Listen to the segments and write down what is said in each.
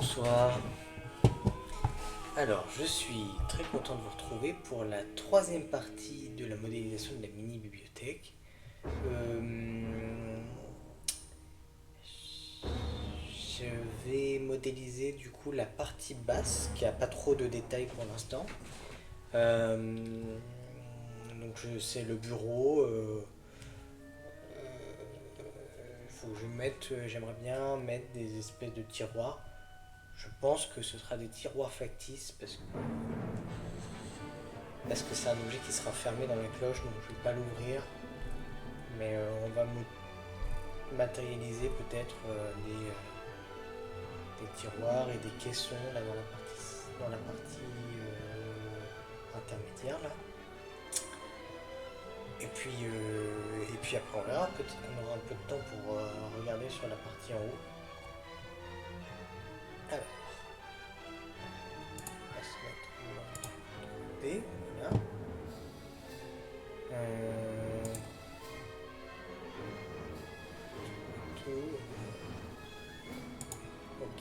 Bonsoir. Alors, je suis très content de vous retrouver pour la troisième partie de la modélisation de la mini-bibliothèque. Je vais modéliser du coup la partie basse qui a pas trop de détails pour l'instant. Euh, c'est le bureau. Faut que je mette, j'aimerais bien mettre des espèces de tiroirs. Je pense que ce sera des tiroirs factices parce que c'est un objet qui sera fermé dans la cloche, donc je ne vais pas l'ouvrir. Mais on va matérialiser peut-être des tiroirs et des caissons là dans la partie intermédiaire là. Et puis après on verra, peut-être qu'on aura un peu de temps pour regarder sur la partie en haut. Alors, on va se mettre de côté, voilà. Euh, tout, ok.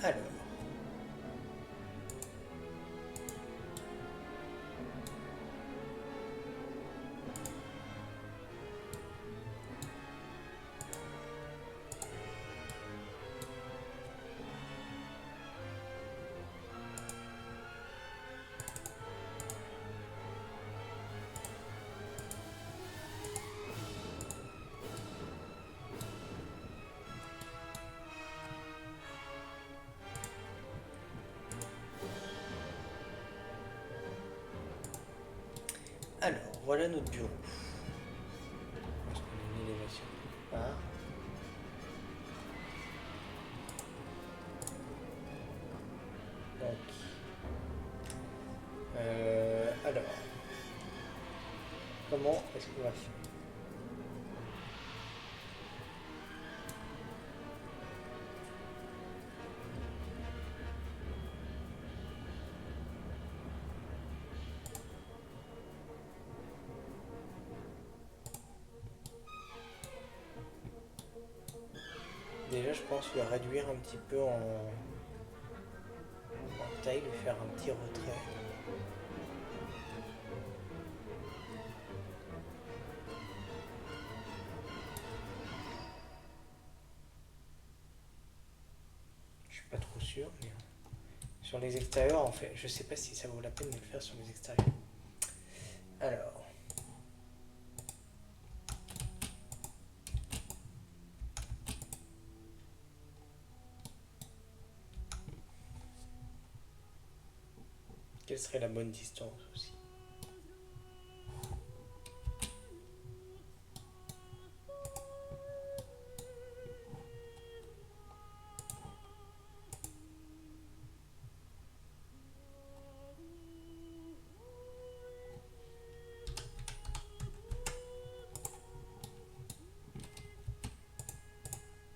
Alors, alors, voilà notre bureau. Est-ce qu'on a une élévation quelque part? Ok. Alors, comment est-ce qu'on va faire? Déjà, je pense le réduire un petit peu en taille, lui faire un petit retrait. Je suis pas trop sûr, mais sur les extérieurs, en fait, je sais pas si ça vaut la peine de le faire sur les extérieurs. Alors, quelle serait la bonne distance aussi?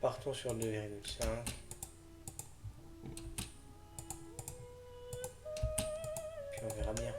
Partons sur 2,5. Puis on verra bien.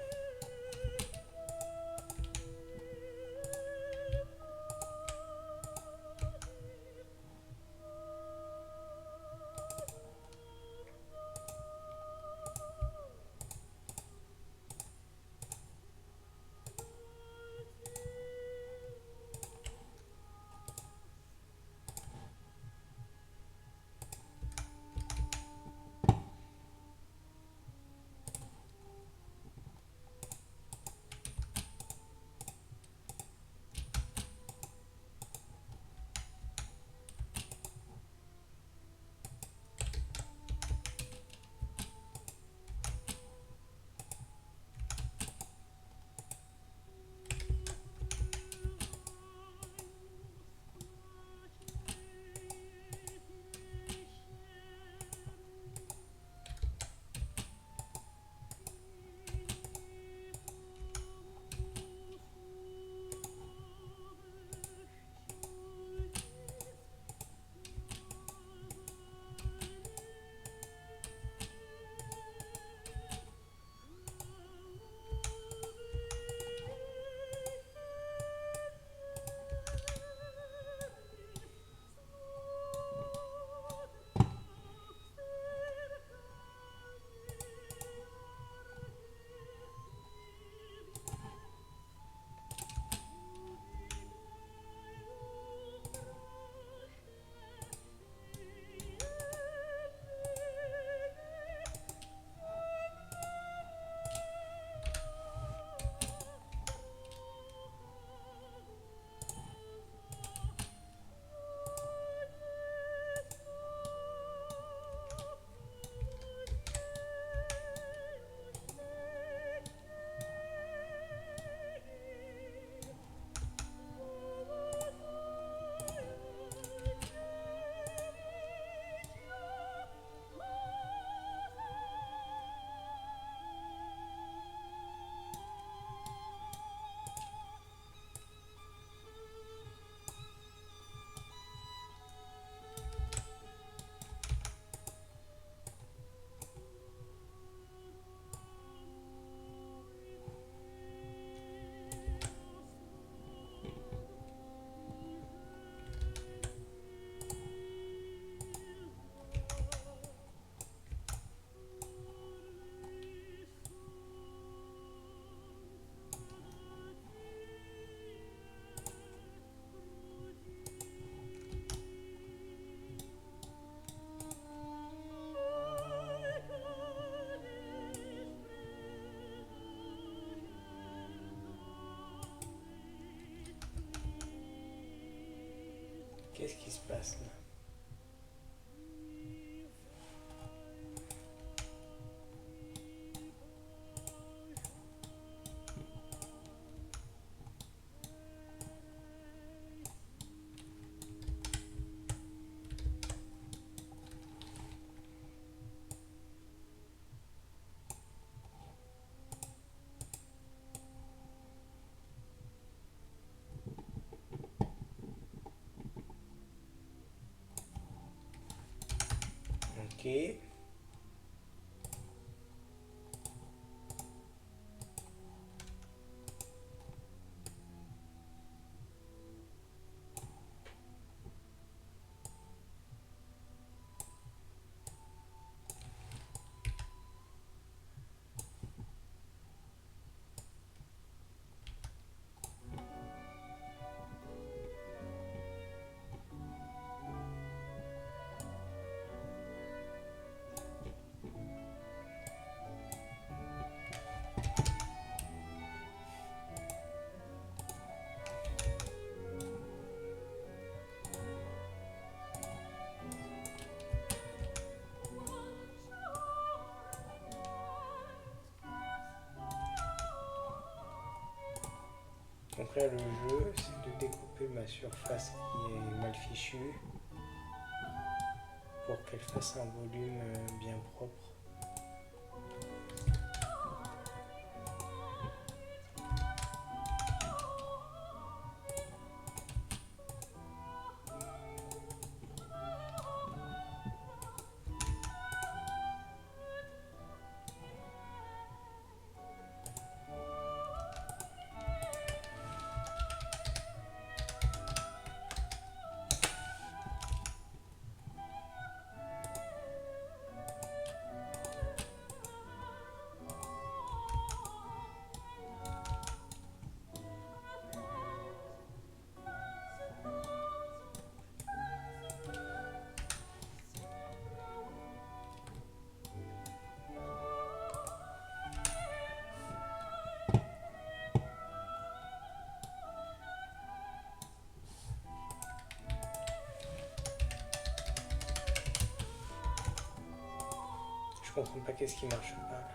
Qu'est-ce qui se passe là? Ok. Donc là, le jeu, c'est de découper ma surface qui est mal fichue pour qu'elle fasse un volume bien propre. Je comprends pas qu'est-ce qui marche pas là.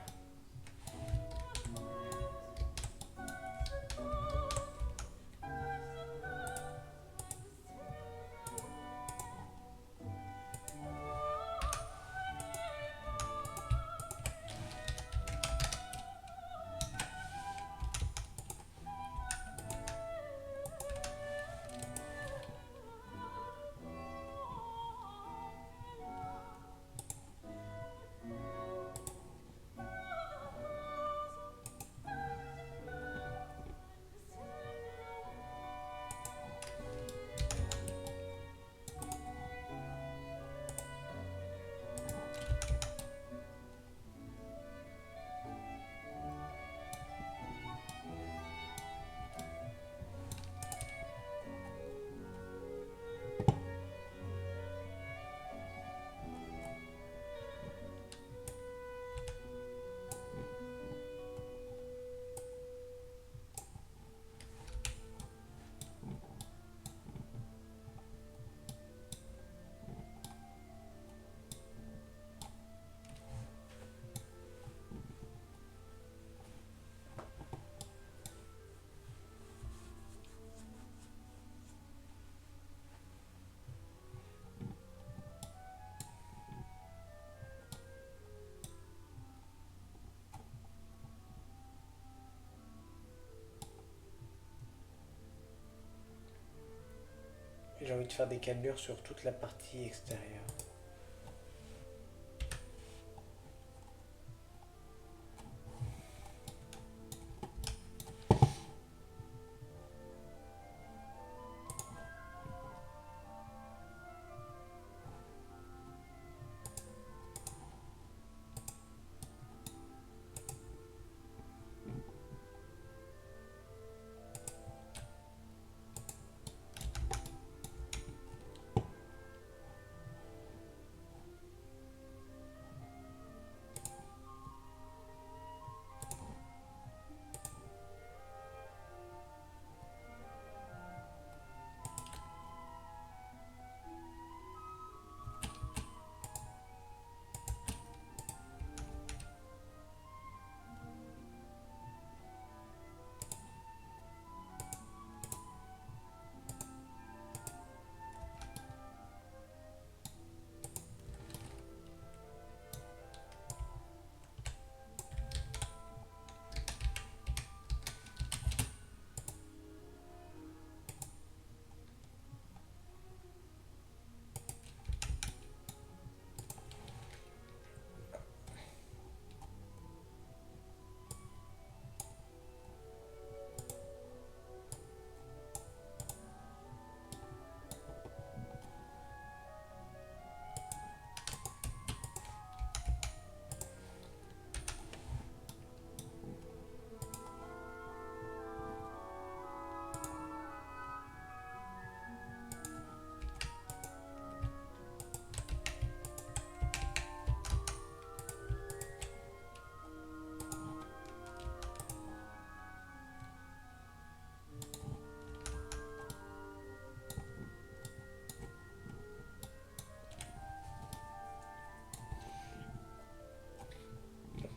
J'ai envie de faire des cannelures sur toute la partie extérieure.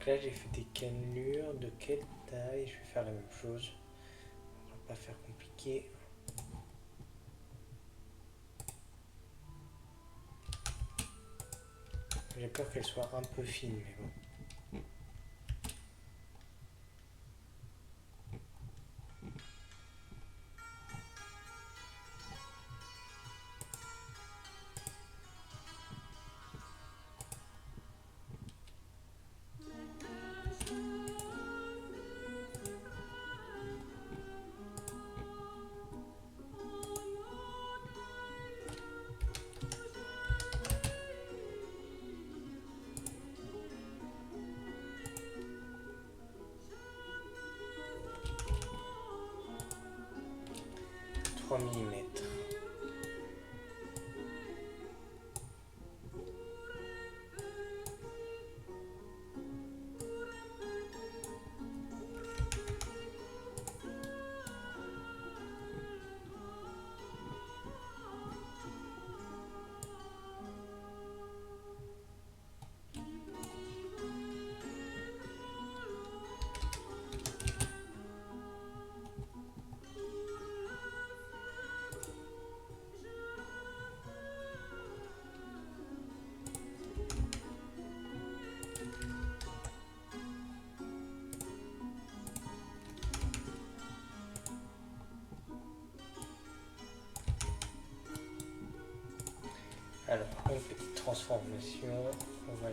là j'ai fait des cannelures. De quelle taille? Je vais faire la même chose. On va pas faire compliqué. J'ai peur qu'elle soit un peu fine, mais bon. Mm. Alors, une petite transformation. On va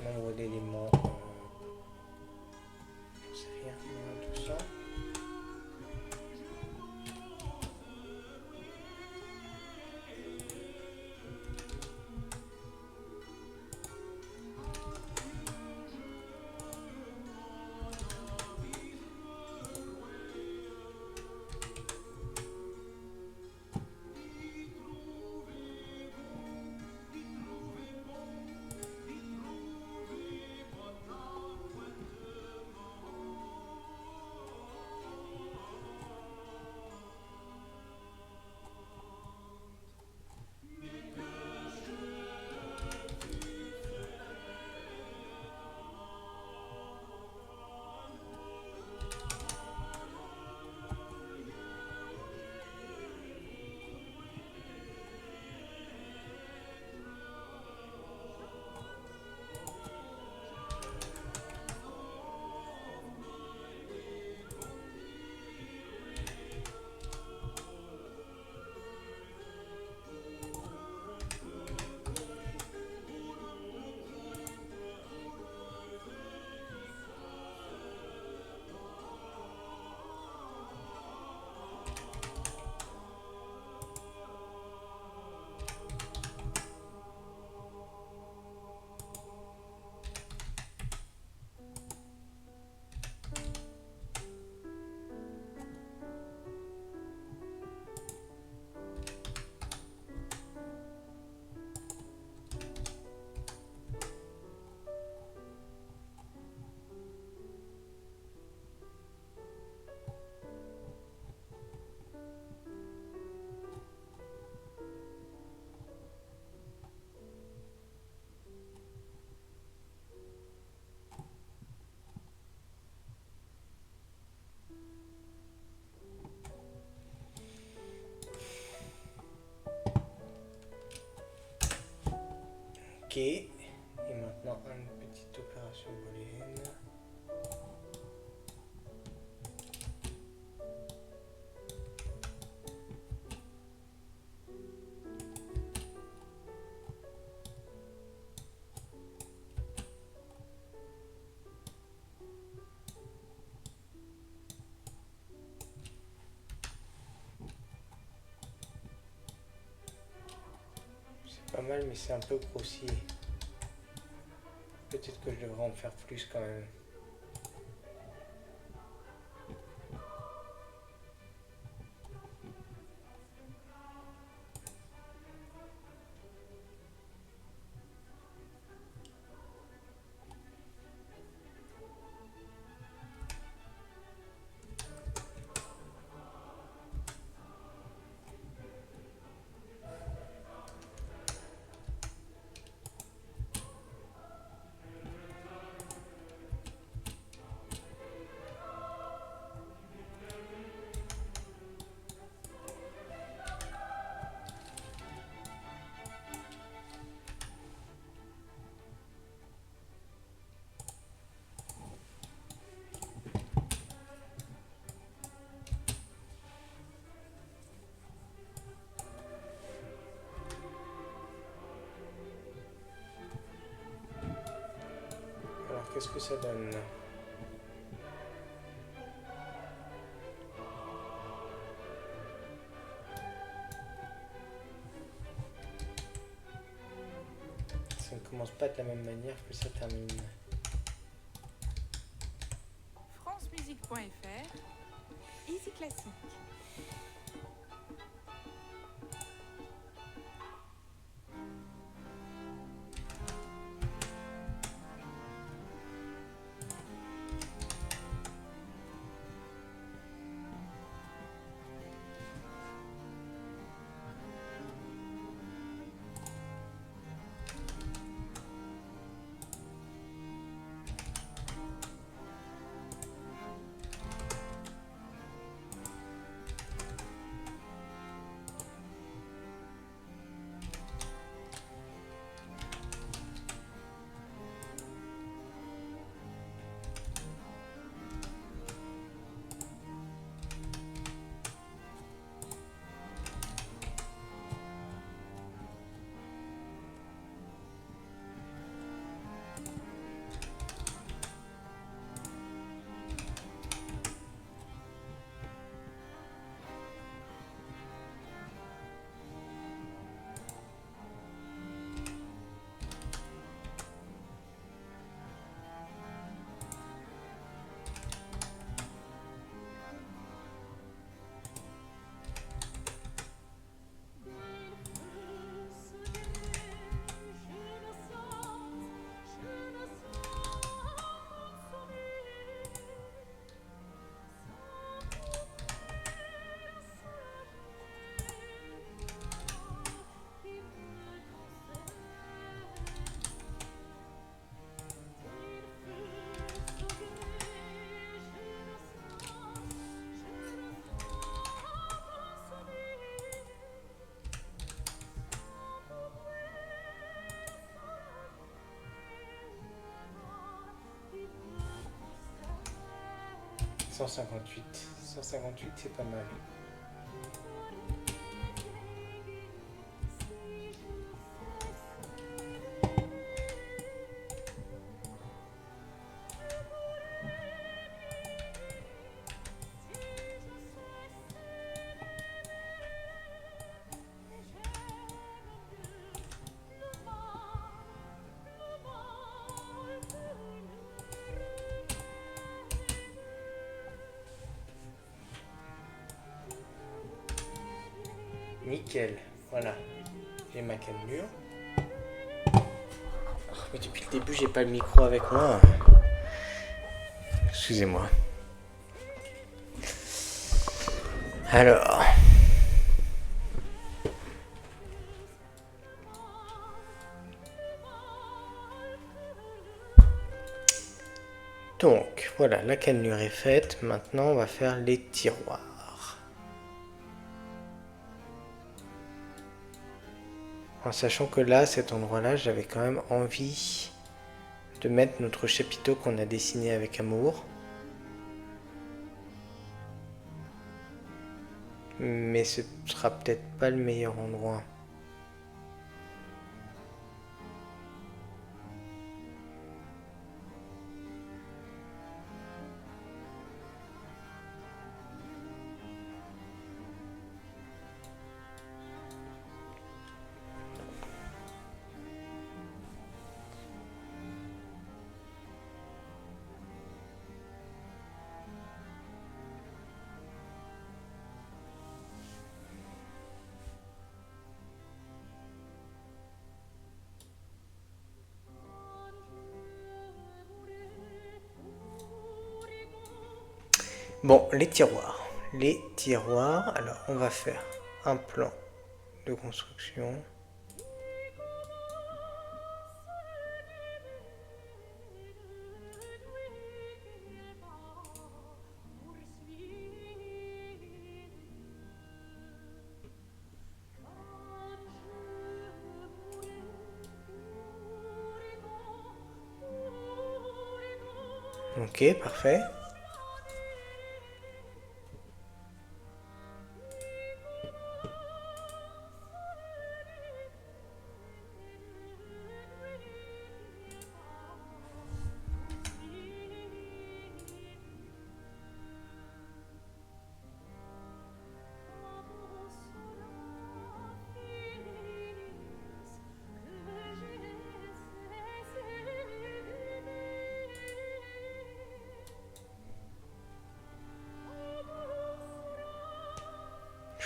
nombre d'éléments. Je sais rien, tout ça. Ok. Et maintenant, une petite opération booléenne. C'est pas mal, mais c'est un peu grossier. Peut-être que je devrais en faire plus quand même. qu'est-ce que ça donne? Ça ne commence pas de la même manière que ça termine. francemusique.fr, Easy Classique. « 158. 158, c'est pas mal. Nickel, voilà. J'ai ma cannelure. Mais depuis le début, j'ai pas le micro avec moi. Excusez-moi. Alors. Donc, voilà, la cannelure est faite. Maintenant, on va faire les tiroirs. En sachant que là, à cet endroit-là, j'avais quand même envie de mettre notre chapiteau qu'on a dessiné avec amour. Mais ce sera peut-être pas le meilleur endroit. Bon, les tiroirs. Les tiroirs, alors on va faire un plan de construction. Ok, parfait.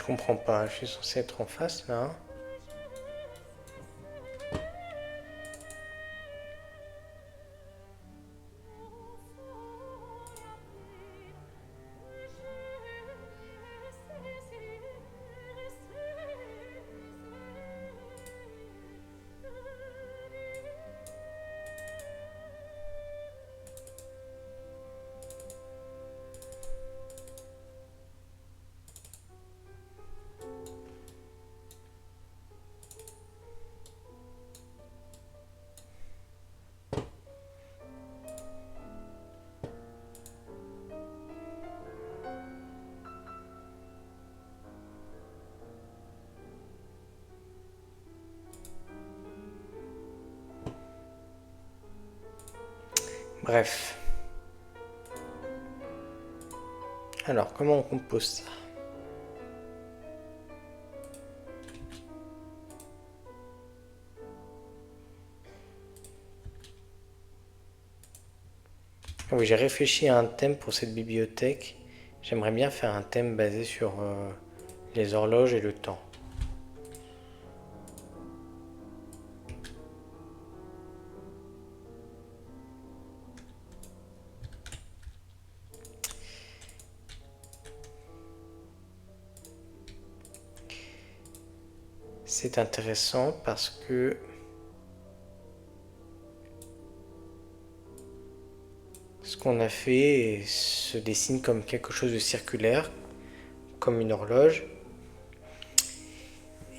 Je comprends pas, je suis censé être en face là. Bref. Alors, comment on compose ça? Ah oui, j'ai réfléchi à un thème pour cette bibliothèque. J'aimerais bien faire un thème basé sur les horloges et le temps. C'est intéressant parce que ce qu'on a fait se dessine comme quelque chose de circulaire, comme une horloge.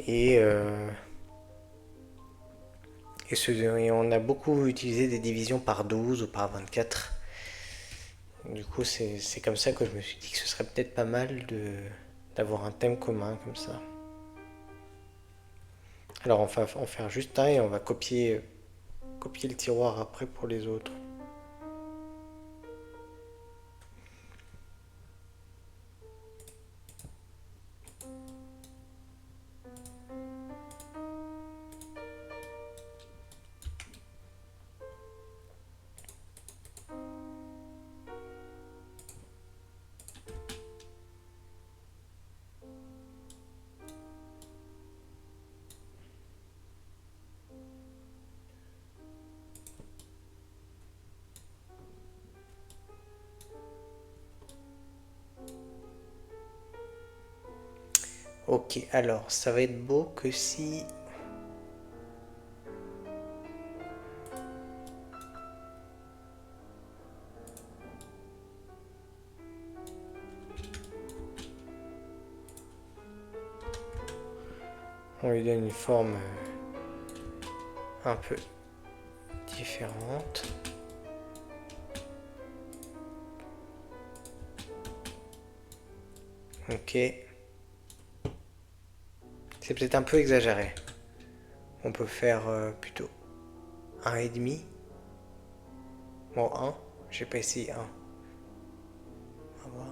Et, et on a beaucoup utilisé des divisions par 12 ou par 24. Du coup, c'est comme ça que je me suis dit que ce serait peut-être pas mal d'avoir un thème commun comme ça. Alors on va en faire juste un et on va copier le tiroir après pour les autres. Ok, alors ça va être beau que si... on lui donne une forme un peu différente. Ok. C'est peut-être un peu exagéré. On peut faire plutôt 1,5. Bon, 1. J'ai pas essayé 1. On va voir.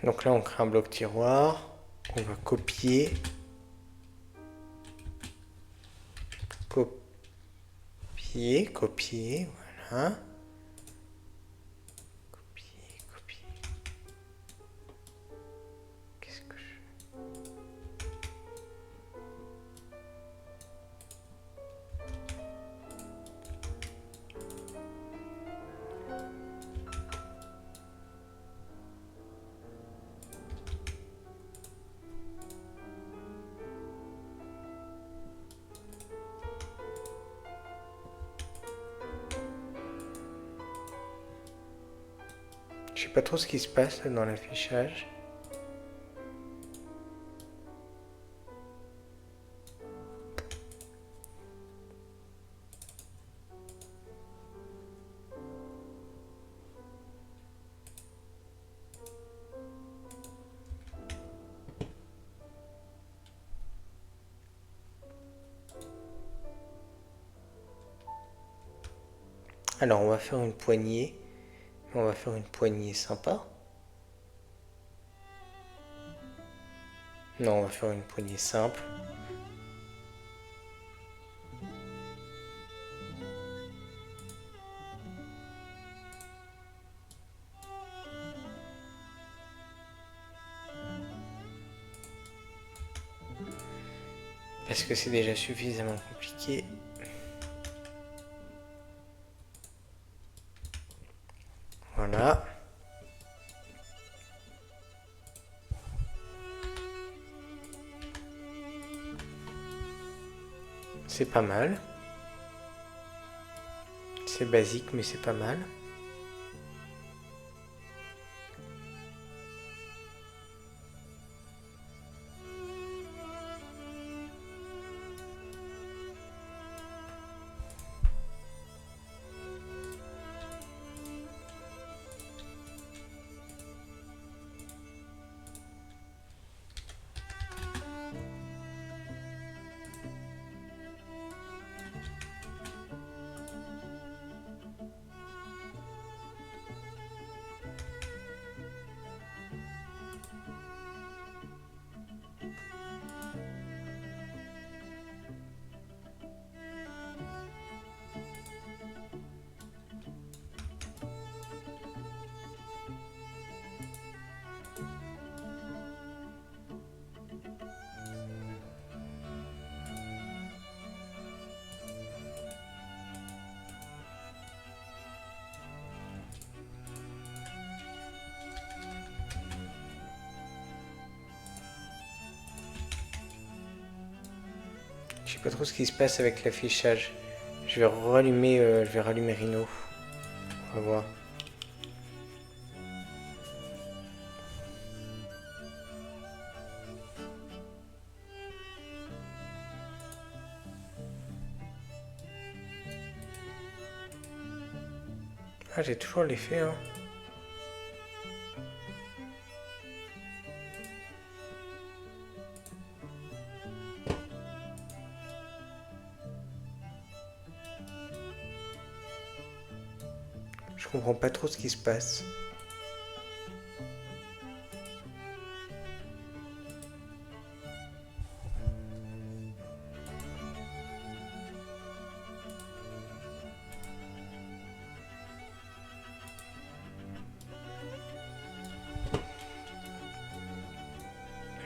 Donc là, on crée un bloc tiroir. On va copier. Copier, voilà. Copier. Qu'est-ce que je... Je sais pas trop ce qui se passe là, dans l'affichage. Alors on va faire une poignée. On va faire une poignée sympa. Non, on va faire une poignée simple. Parce que c'est déjà suffisamment compliqué. Voilà. C'est pas mal. C'est basique, mais c'est pas mal. Je sais pas trop ce qui se passe avec l'affichage. Je vais rallumer Rhino. On va voir. Ah, j'ai toujours l'effet, hein. Je comprends pas trop ce qui se passe.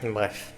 Bref.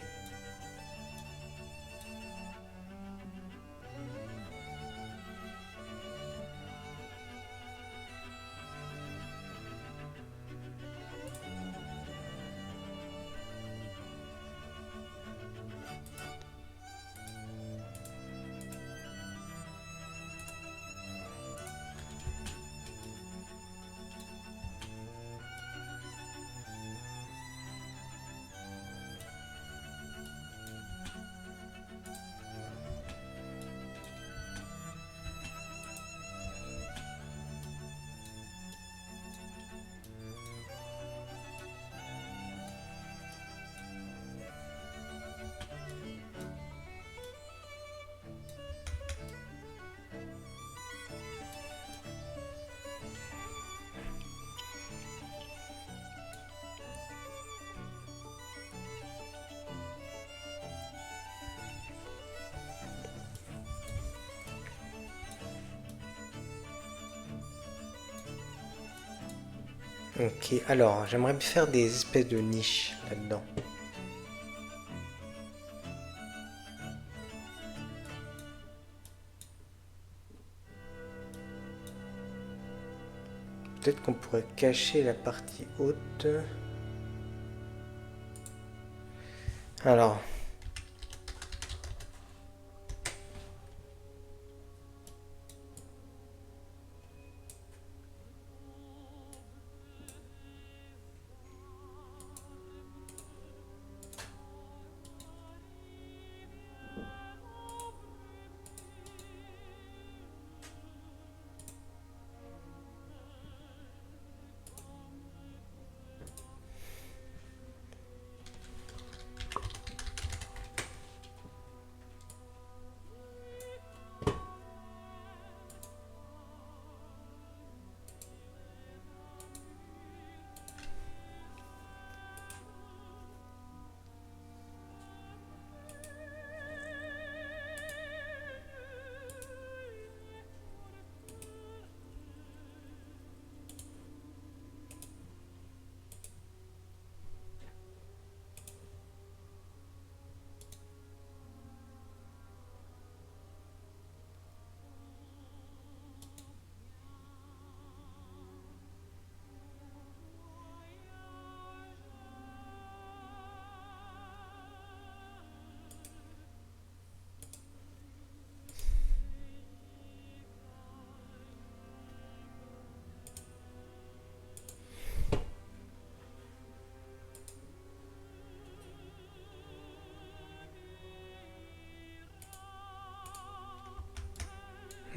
Ok, alors j'aimerais faire des espèces de niches là-dedans. Peut-être qu'on pourrait cacher la partie haute. Alors,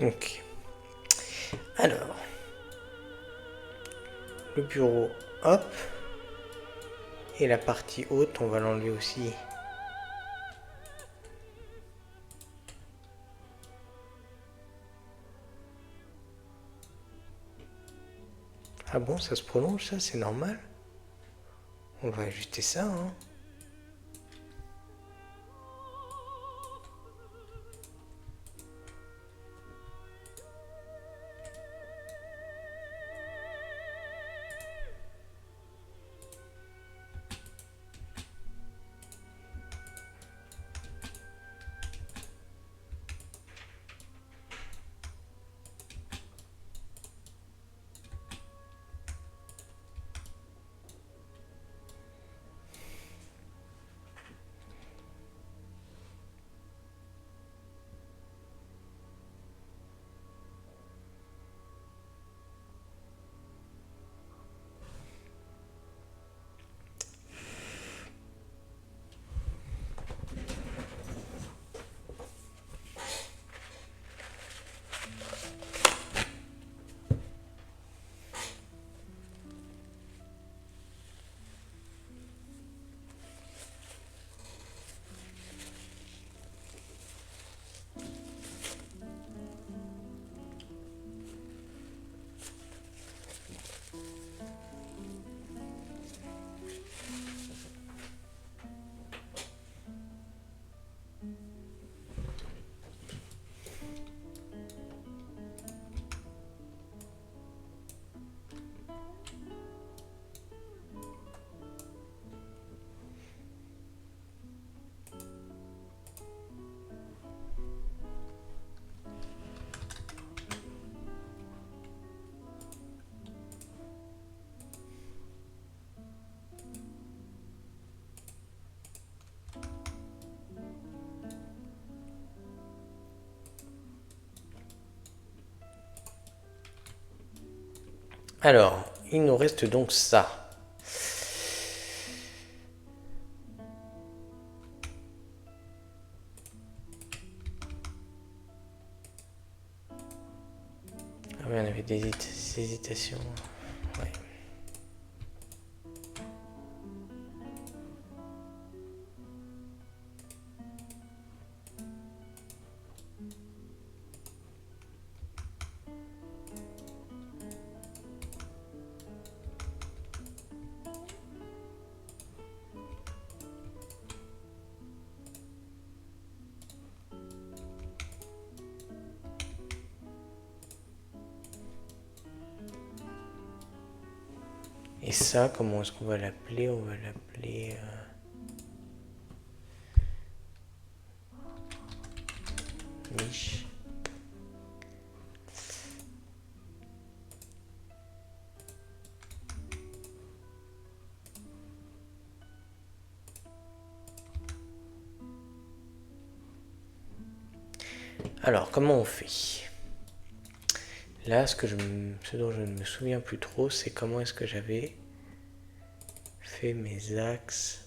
Ok. Alors, le bureau, hop. Et la partie haute, on va l'enlever aussi. Ah bon, ça se prolonge, ça, c'est normal. On va ajuster ça, hein. Alors, il nous reste donc ça. Ah oui, on avait des hésitations. Ouais. Et ça, comment est-ce qu'on va l'appeler? On va l'appeler niche. Alors, comment on fait? Là, ce dont je ne me souviens plus trop, c'est comment est-ce que j'avais fait mes axes.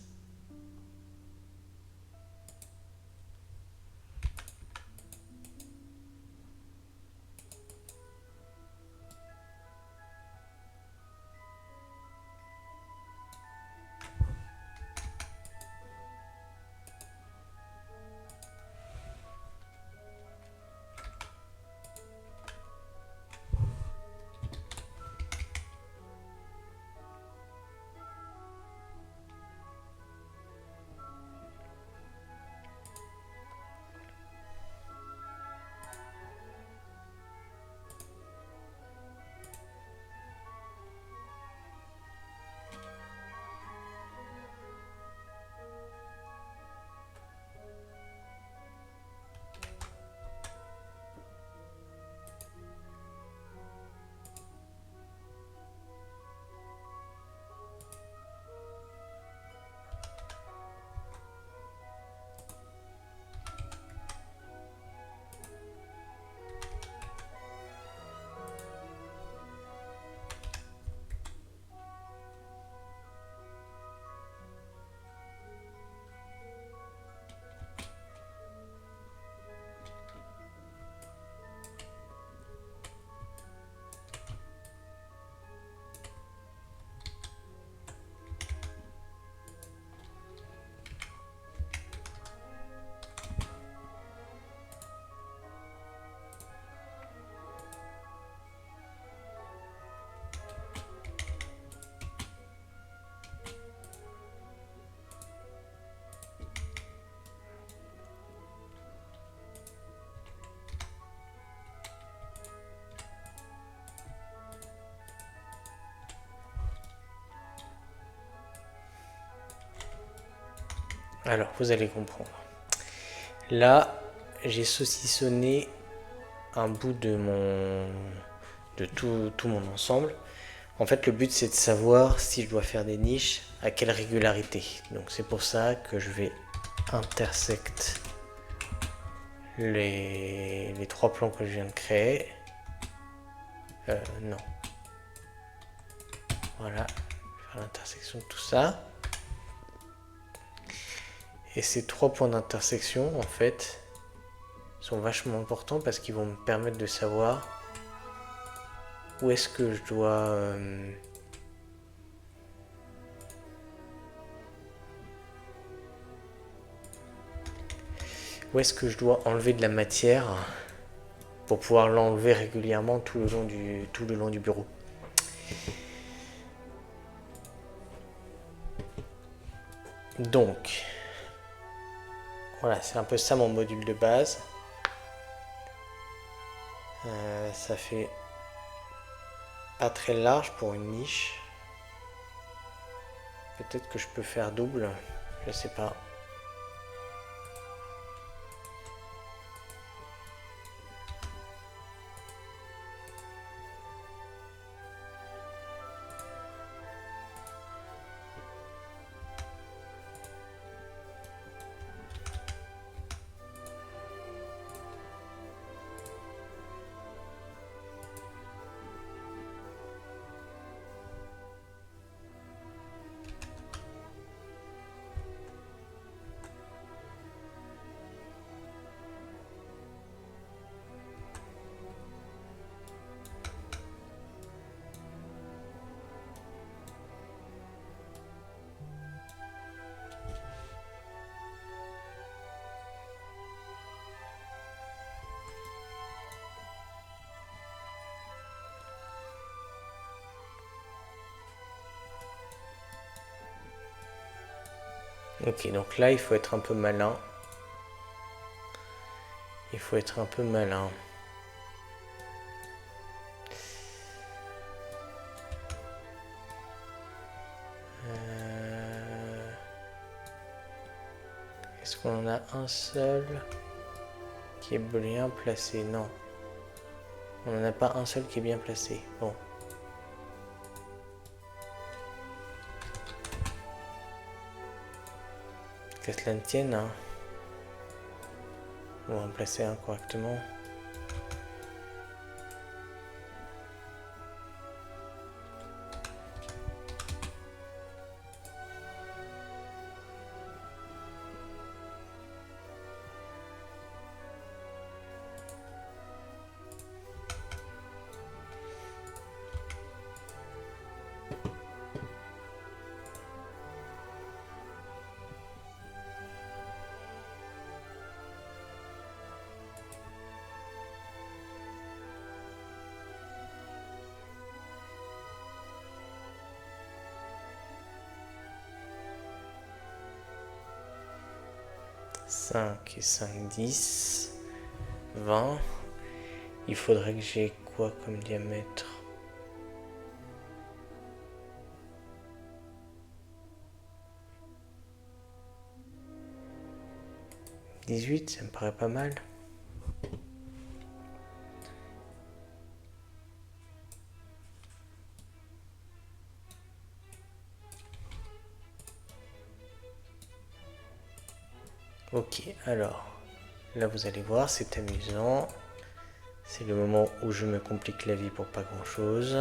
Alors, vous allez comprendre. Là, j'ai saucissonné un bout de tout mon ensemble. En fait, le but, c'est de savoir si je dois faire des niches, à quelle régularité. Donc, c'est pour ça que je vais intersecte les trois plans que je viens de créer. Non. Voilà. Faire l'intersection de tout ça. Et ces trois points d'intersection, en fait, sont vachement importants parce qu'ils vont me permettre de savoir où est-ce que je dois où est-ce que je dois enlever de la matière pour pouvoir l'enlever régulièrement tout le long du bureau. Donc, voilà, c'est un peu ça mon module de base. Ça fait pas très large pour une niche. Peut-être que je peux faire double, je sais pas. Ok, donc là il faut être un peu malin. Il faut être un peu malin. Est-ce qu'on en a un seul qui est bien placé? Non. On n'en a pas un seul qui est bien placé. Bon. Que cela ne tienne, hein. On va en placer un correctement. Et 5, 10, 20. Il faudrait que j'ai quoi comme diamètre? 18, ça me paraît pas mal. Ok, alors, là vous allez voir, c'est amusant. C'est le moment où je me complique la vie pour pas grand chose.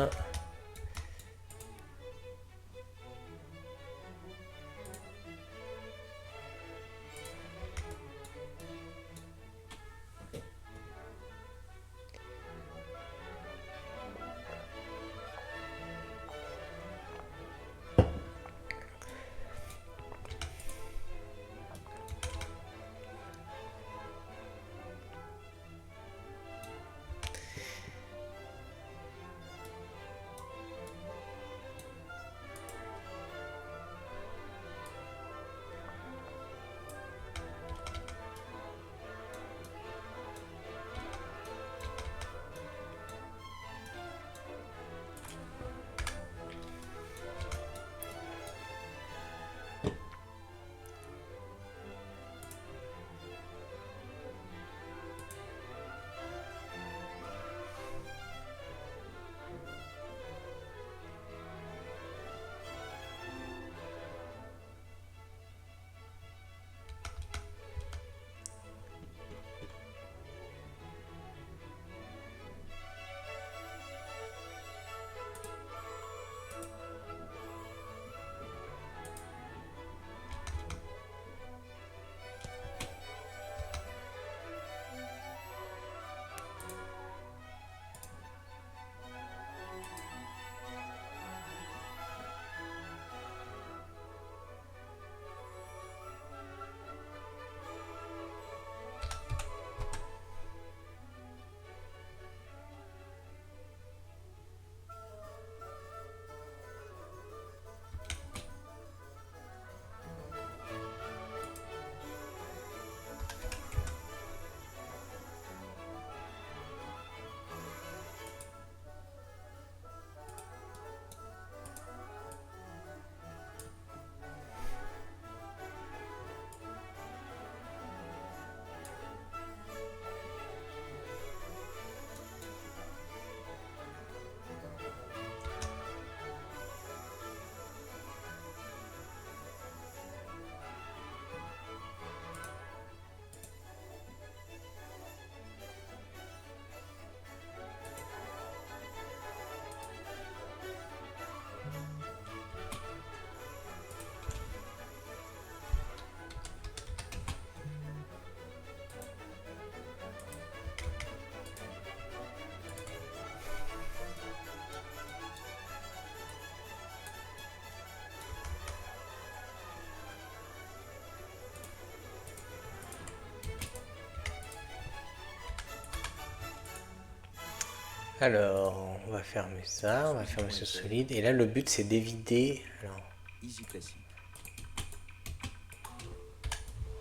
Alors, on va fermer ça, on va fermer ce solide. Et là, le but, c'est d'éviter. Alors, Easy Classic.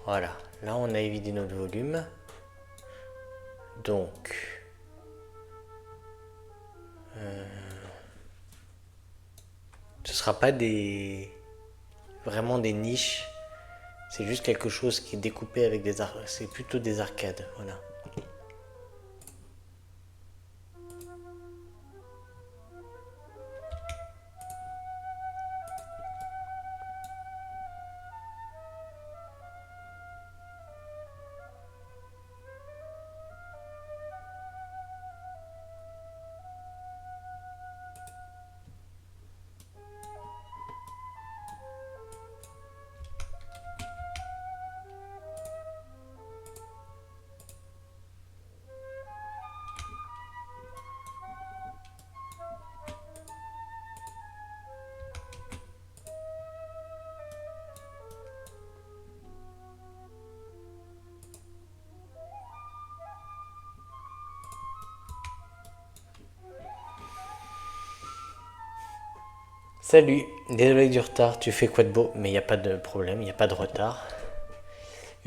voilà. Là, on a évidé notre volume. Donc, ce sera pas vraiment des niches. C'est juste quelque chose qui est découpé avec des arcades. C'est plutôt des arcades, voilà. Salut, désolé du retard, tu fais quoi de beau? Mais il n'y a pas de problème, il n'y a pas de retard.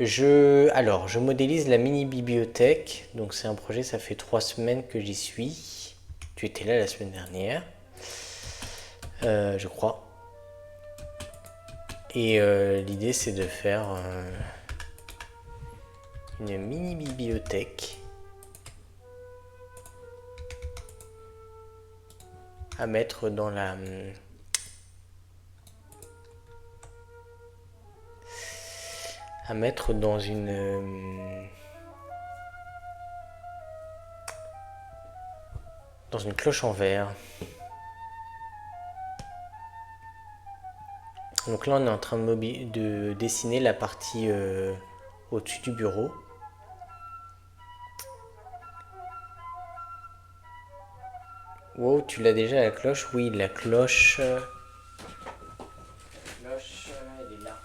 Alors, je modélise la mini bibliothèque. Donc c'est un projet, ça fait 3 semaines que j'y suis. Tu étais là la semaine dernière, je crois. Et l'idée c'est de faire une mini bibliothèque à mettre dans dans une cloche en verre. Donc là on est en train de dessiner la partie au-dessus du bureau. Wow, tu l'as déjà la cloche? Oui, la cloche. Elle est là.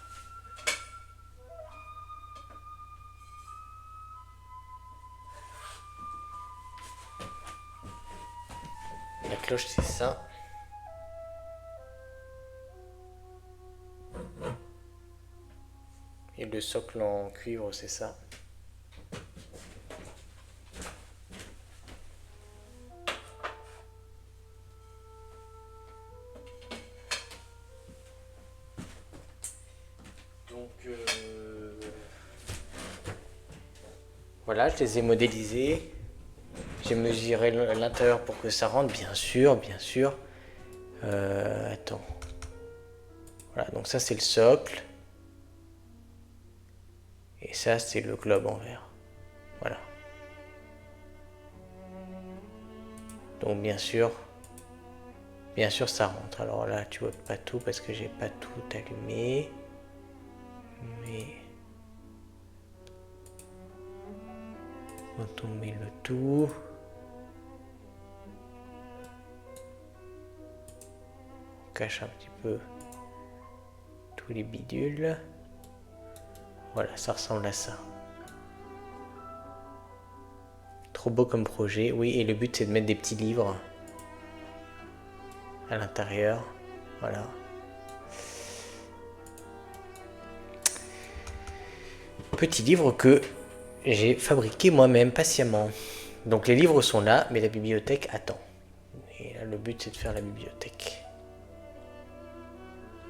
La cloche, c'est ça. Et le socle en cuivre, c'est ça. Donc, voilà, je les ai modélisés. J'ai mesuré l'intérieur pour que ça rentre, bien sûr, bien sûr. Attends. Voilà, donc ça c'est le socle. Et ça c'est le globe en verre. Voilà. Donc bien sûr ça rentre. Alors là tu vois pas tout parce que j'ai pas tout allumé. Mais quand on met le tout, on cache un petit peu tous les bidules. Voilà, ça ressemble à ça. Trop beau comme projet. Oui, et le but c'est de mettre des petits livres à l'intérieur. Voilà. Petits livres que j'ai fabriqués moi-même patiemment. Donc les livres sont là, mais la bibliothèque attend. Et là, le but c'est de faire la bibliothèque.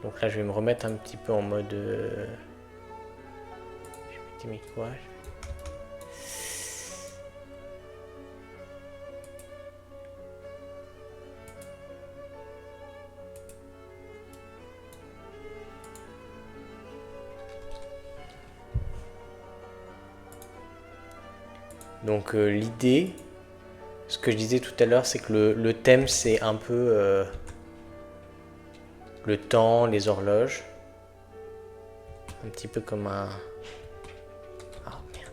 Donc là je vais me remettre un petit peu en mode... Je m'étais mis quoi? Donc l'idée, ce que je disais tout à l'heure, c'est que le thème c'est un peu le temps, les horloges. Un petit peu comme un... Ah merde.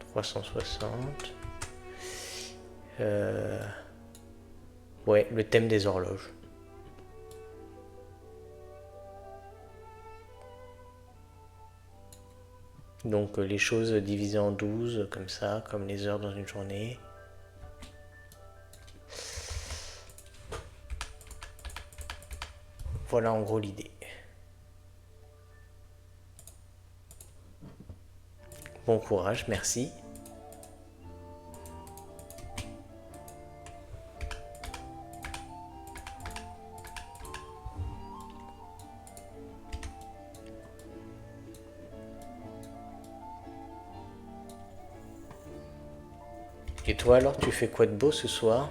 « 360. Ouais, le thème des horloges. Donc les choses divisées en 12, comme ça, comme les heures dans une journée. Voilà en gros l'idée. Bon courage, merci. Et toi alors, tu fais quoi de beau ce soir?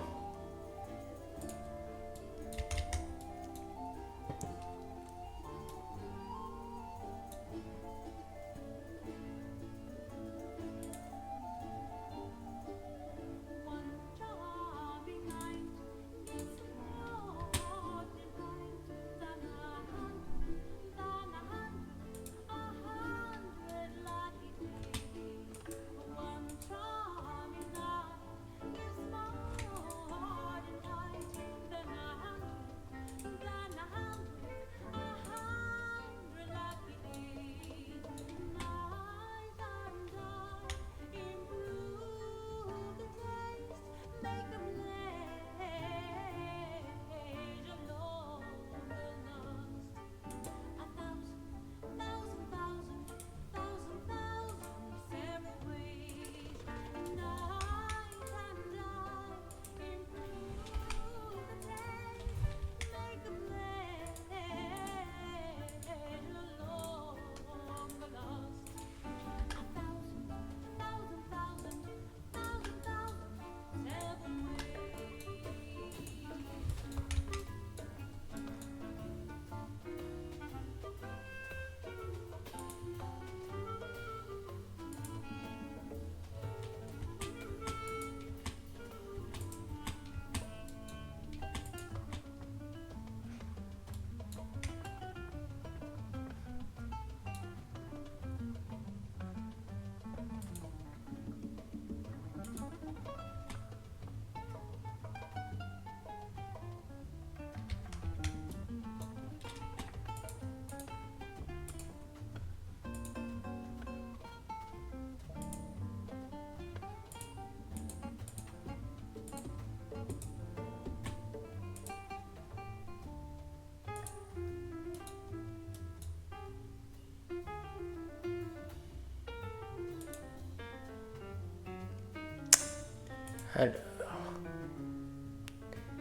Alors,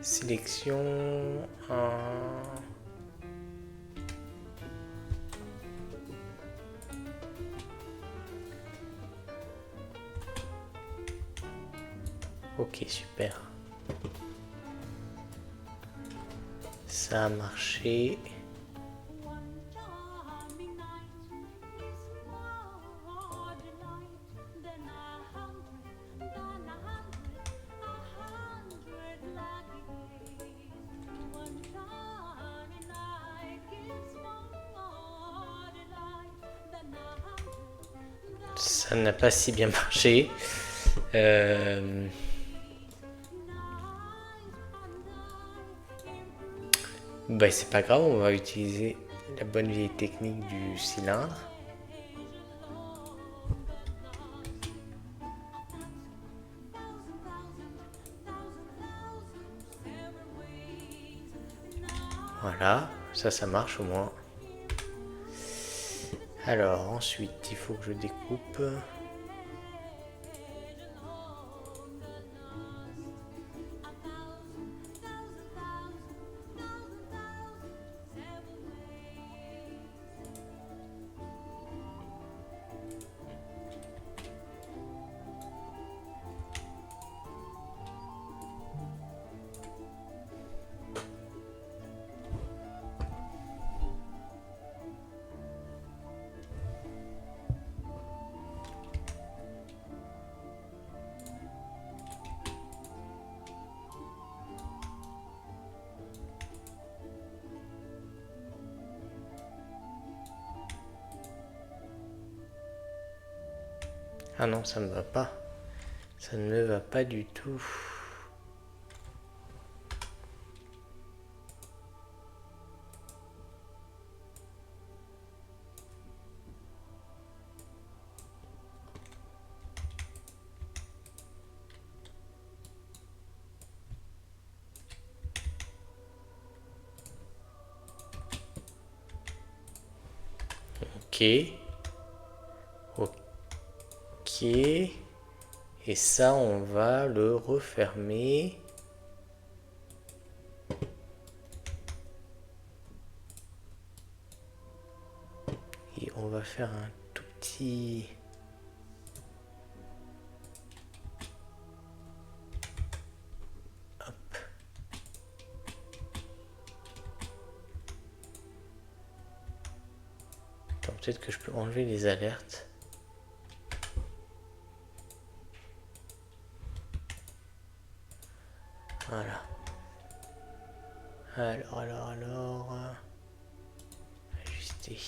sélection. Ok, super. Ça a marché. Ça n'a pas si bien marché. Bah, c'est pas grave, on va utiliser la bonne vieille technique du cylindre. Voilà, ça marche au moins. Alors ensuite, il faut que je découpe. Ah non, ça ne va pas. Ça ne me va pas du tout. Ok. Ok. Et ça, on va le refermer. Et on va faire un tout petit... Hop. Attends, peut-être que je peux enlever les alertes. Voilà. Alors... Ajuster.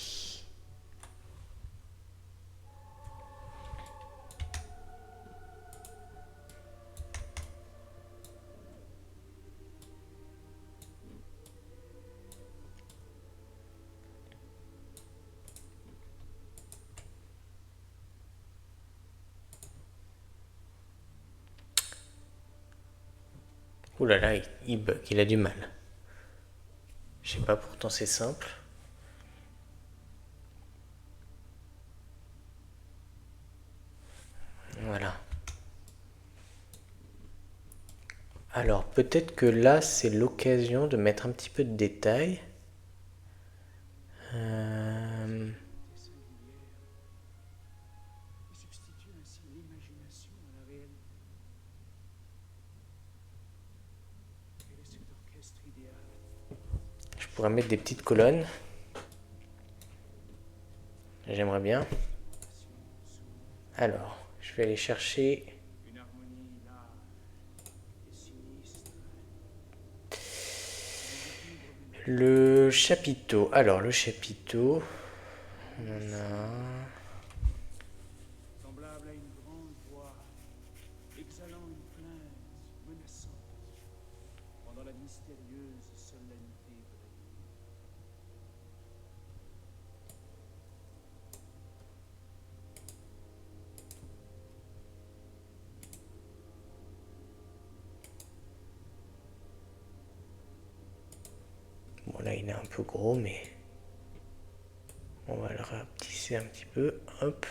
Ouh là là, il bug, il a du mal. Je sais pas, pourtant c'est simple. Voilà. Alors peut-être que là c'est l'occasion de mettre un petit peu de détail. Je pourrais mettre des petites colonnes. J'aimerais bien. Alors, je vais aller chercher... Le chapiteau. Alors, le chapiteau... On en a un. Semblable à une grande voix, exhalant une plainte menaçante pendant la mystérieuse solennité de la nuit. Bon, là, il est un peu gros, mais... On va le rapetisser un petit peu. Hop.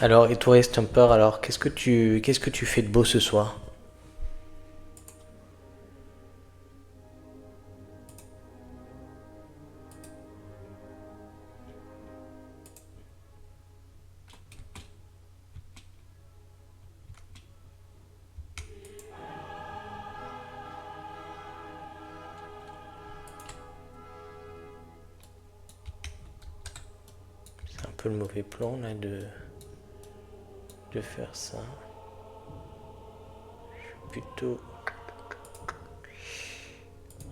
Alors, et toi, Stumper, alors, qu'est-ce que tu fais de beau ce soir? C'est un peu le mauvais plan, là, de faire ça. Je vais plutôt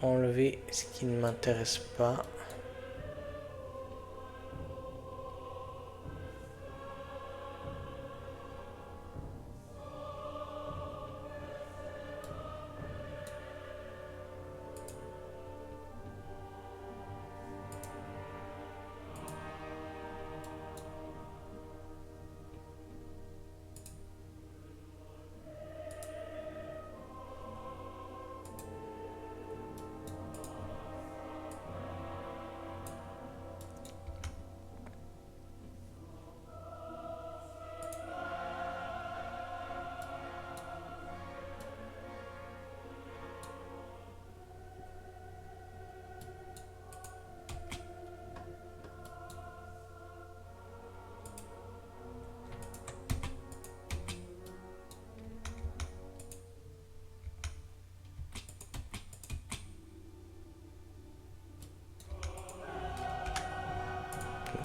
enlever ce qui ne m'intéresse pas.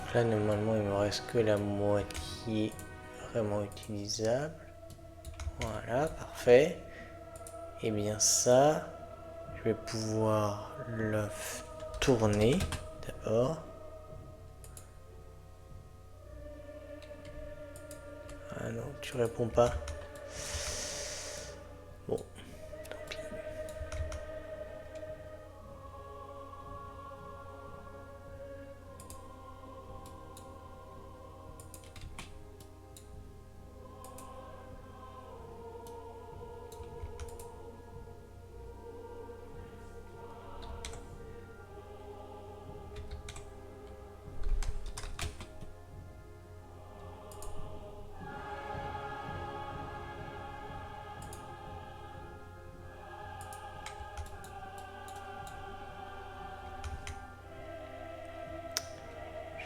Donc là, normalement, il me reste que la moitié vraiment utilisable. Voilà, parfait. Et bien ça, je vais pouvoir le tourner d'abord. Ah non, tu réponds pas. Bon, tant pis.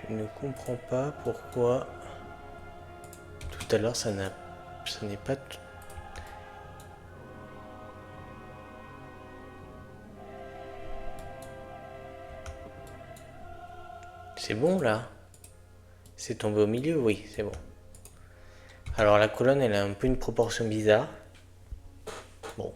Je ne comprends pas pourquoi tout à l'heure ça n'est pas tout. C'est bon là? C'est tombé au milieu? Oui, c'est bon. Alors la colonne elle a un peu une proportion bizarre. Bon.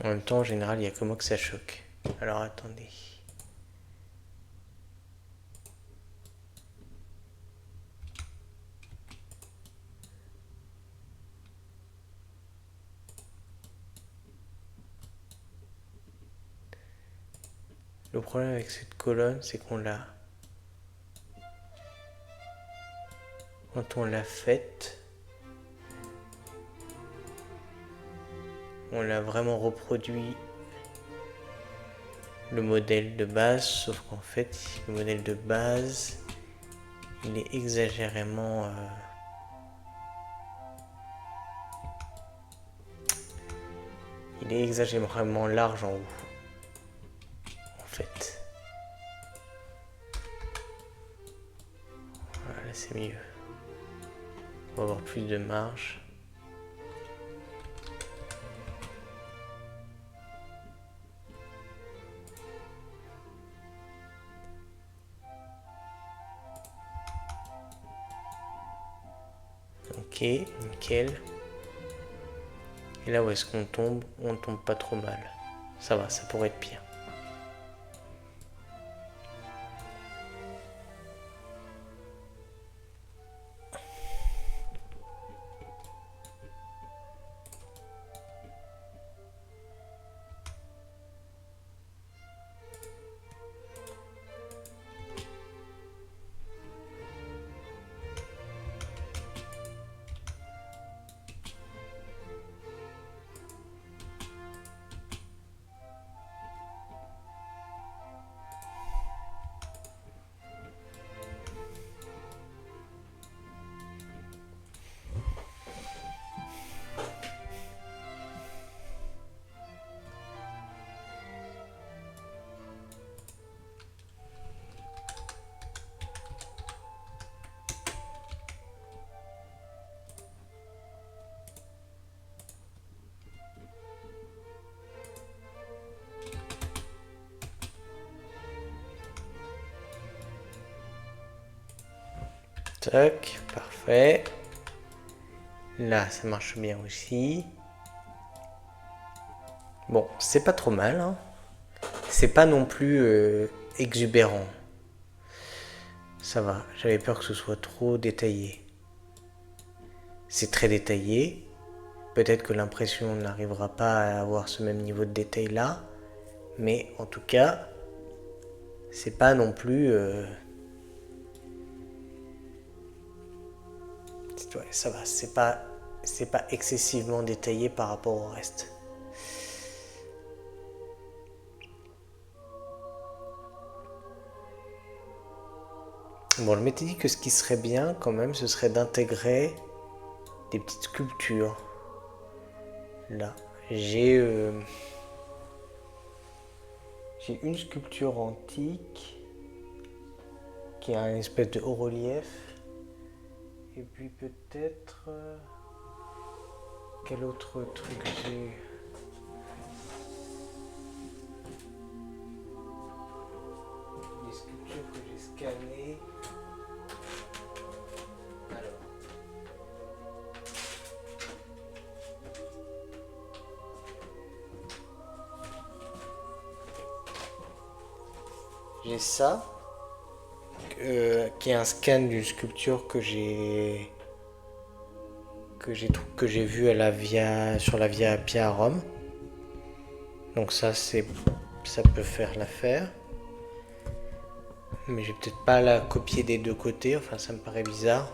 En même temps, en général, il n'y a que moi que ça choque. Alors attendez. Le problème avec cette colonne, c'est qu'on l'a... Quand on l'a faite, on l'a vraiment reproduit le modèle de base, sauf qu'en fait, le modèle de base, il est exagérément... il est exagérément large en haut. En fait. Voilà, c'est mieux. On va avoir plus de marge. Ok, nickel. Et là où est-ce qu'on tombe? On tombe pas trop mal. Ça va, ça pourrait être pire. Tac, parfait. Là, ça marche bien aussi. Bon, c'est pas trop mal, hein. C'est pas non plus exubérant. Ça va, j'avais peur que ce soit trop détaillé. C'est très détaillé. Peut-être que l'impression n'arrivera pas à avoir ce même niveau de détail là. Mais en tout cas, c'est pas non plus... Ouais, ça va, c'est pas excessivement détaillé par rapport au reste. Bon, je m'étais dit que ce qui serait bien quand même, ce serait d'intégrer des petites sculptures. Là, j'ai une sculpture antique qui a une espèce de haut relief. Et puis peut-être... quel autre truc j'ai... Des sculptures que j'ai scannées. Alors... j'ai ça. Qui est un scan d'une sculpture que j'ai vu à la Via, sur la Via Appia à Rome. Donc ça peut faire l'affaire. Mais je vais peut-être pas la copier des deux côtés, enfin ça me paraît bizarre.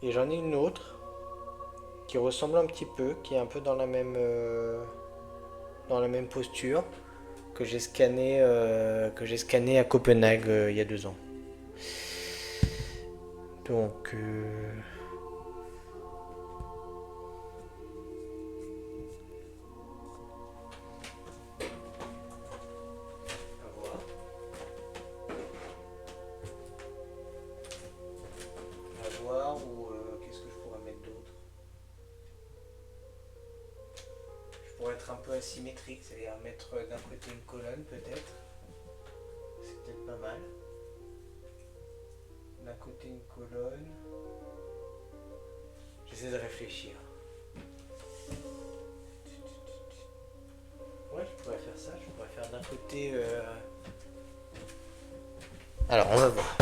Et j'en ai une autre qui ressemble un petit peu, qui est un peu dans la même posture que j'ai scanné à Copenhague il y a 2 ans. Donc à voir ou qu'est-ce que je pourrais mettre d'autre. Je pourrais être un peu asymétrique, c'est-à-dire mettre d'un côté une colonne peut-être. C'est peut-être pas mal. D'un côté une colonne. J'essaie de réfléchir. Ouais, je pourrais faire ça. Je pourrais faire d'un côté... Alors, on va voir.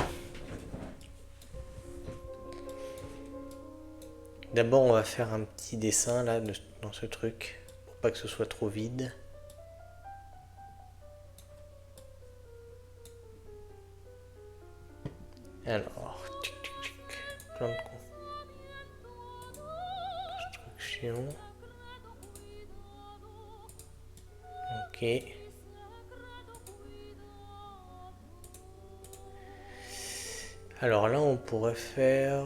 D'abord, on va faire un petit dessin là dans ce truc pour pas que ce soit trop vide. Alors, plan de construction. Ok. Alors là, on pourrait faire...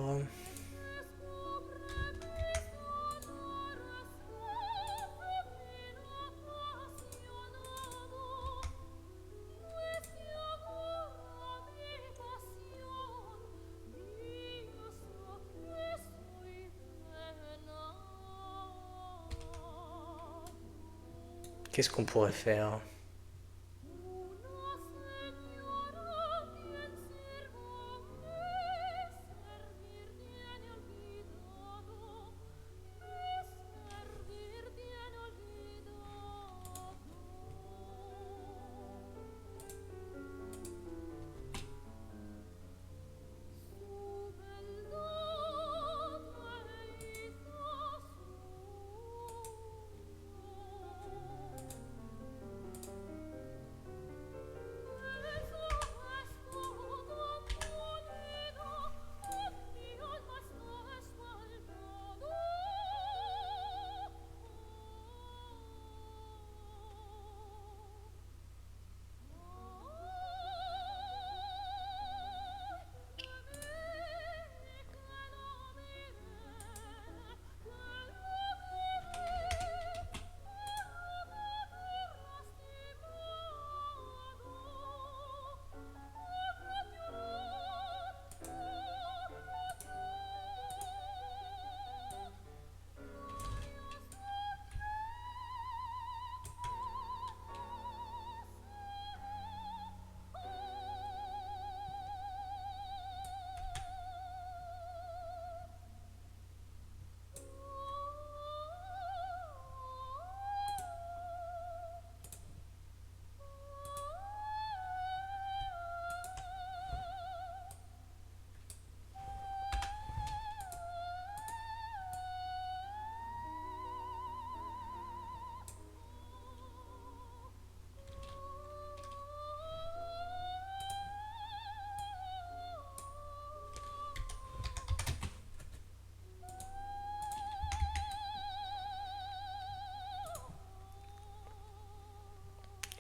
Qu'est-ce qu'on pourrait faire?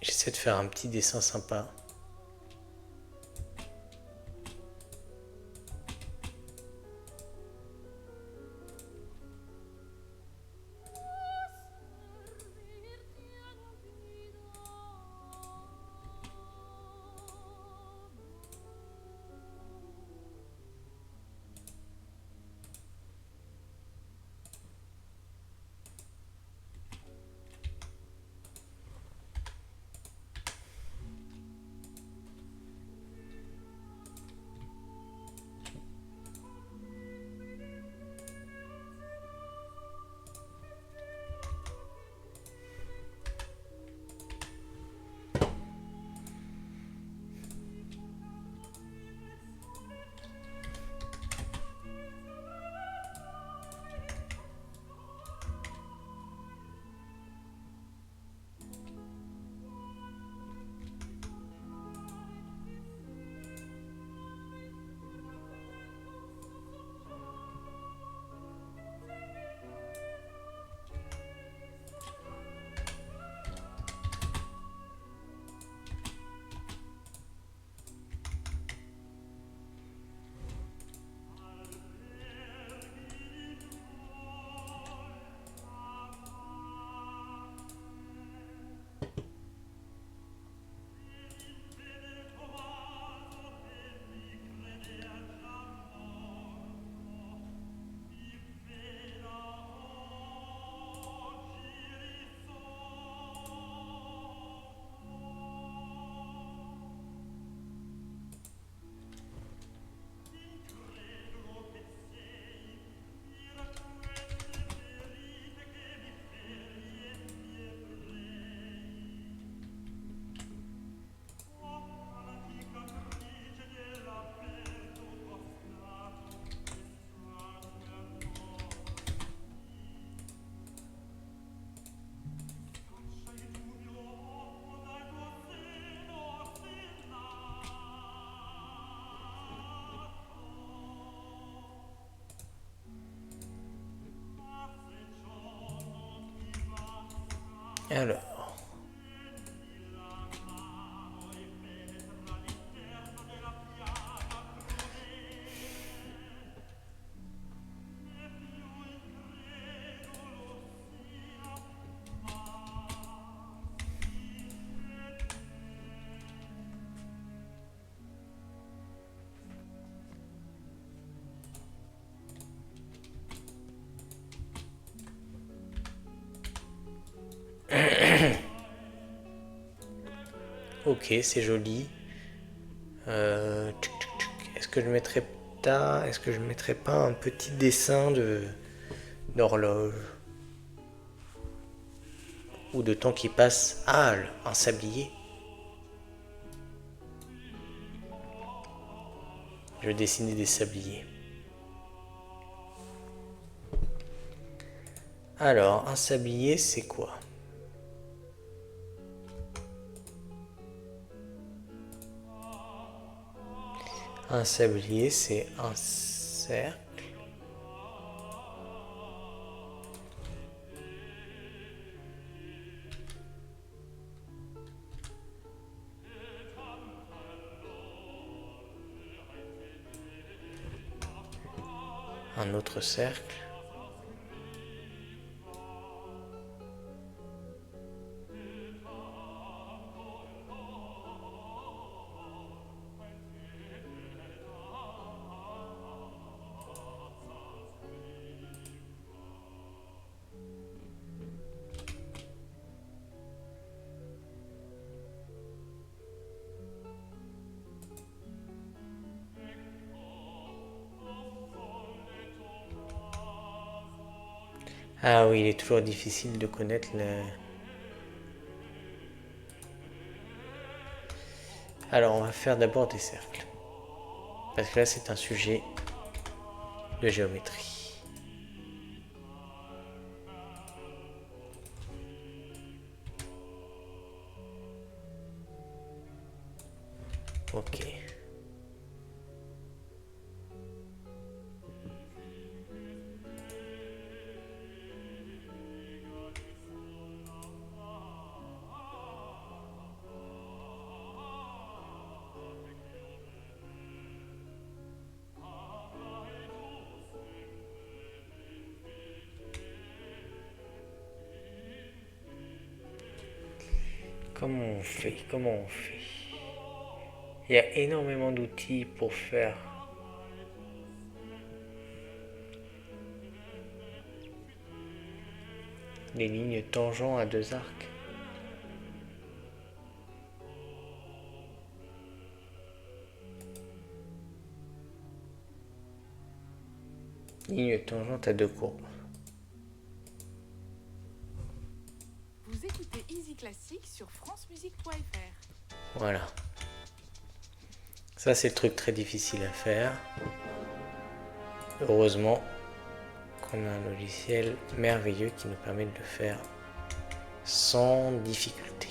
J'essaie de faire un petit dessin sympa. Alors. Ok, c'est joli. Est-ce que je mettrais pas, est-ce que je mettrais pas un petit dessin d'horloge ou de temps qui passe? Ah, un sablier. Je vais dessiner des sabliers. Alors, un sablier, c'est quoi? Un sablier, c'est un cercle. Un autre cercle. Ah oui, il est toujours difficile de connaître le... Alors, on va faire d'abord des cercles. Parce que là, c'est un sujet de géométrie. Ok. Comment on fait? Comment on fait? Il y a énormément d'outils pour faire des lignes tangents à deux arcs. Ligne tangente à deux courbes. Vous écoutez Easy Classique sur francemusique.fr. Voilà. Ça, c'est le truc très difficile à faire. Heureusement qu'on a un logiciel merveilleux qui nous permet de le faire sans difficulté.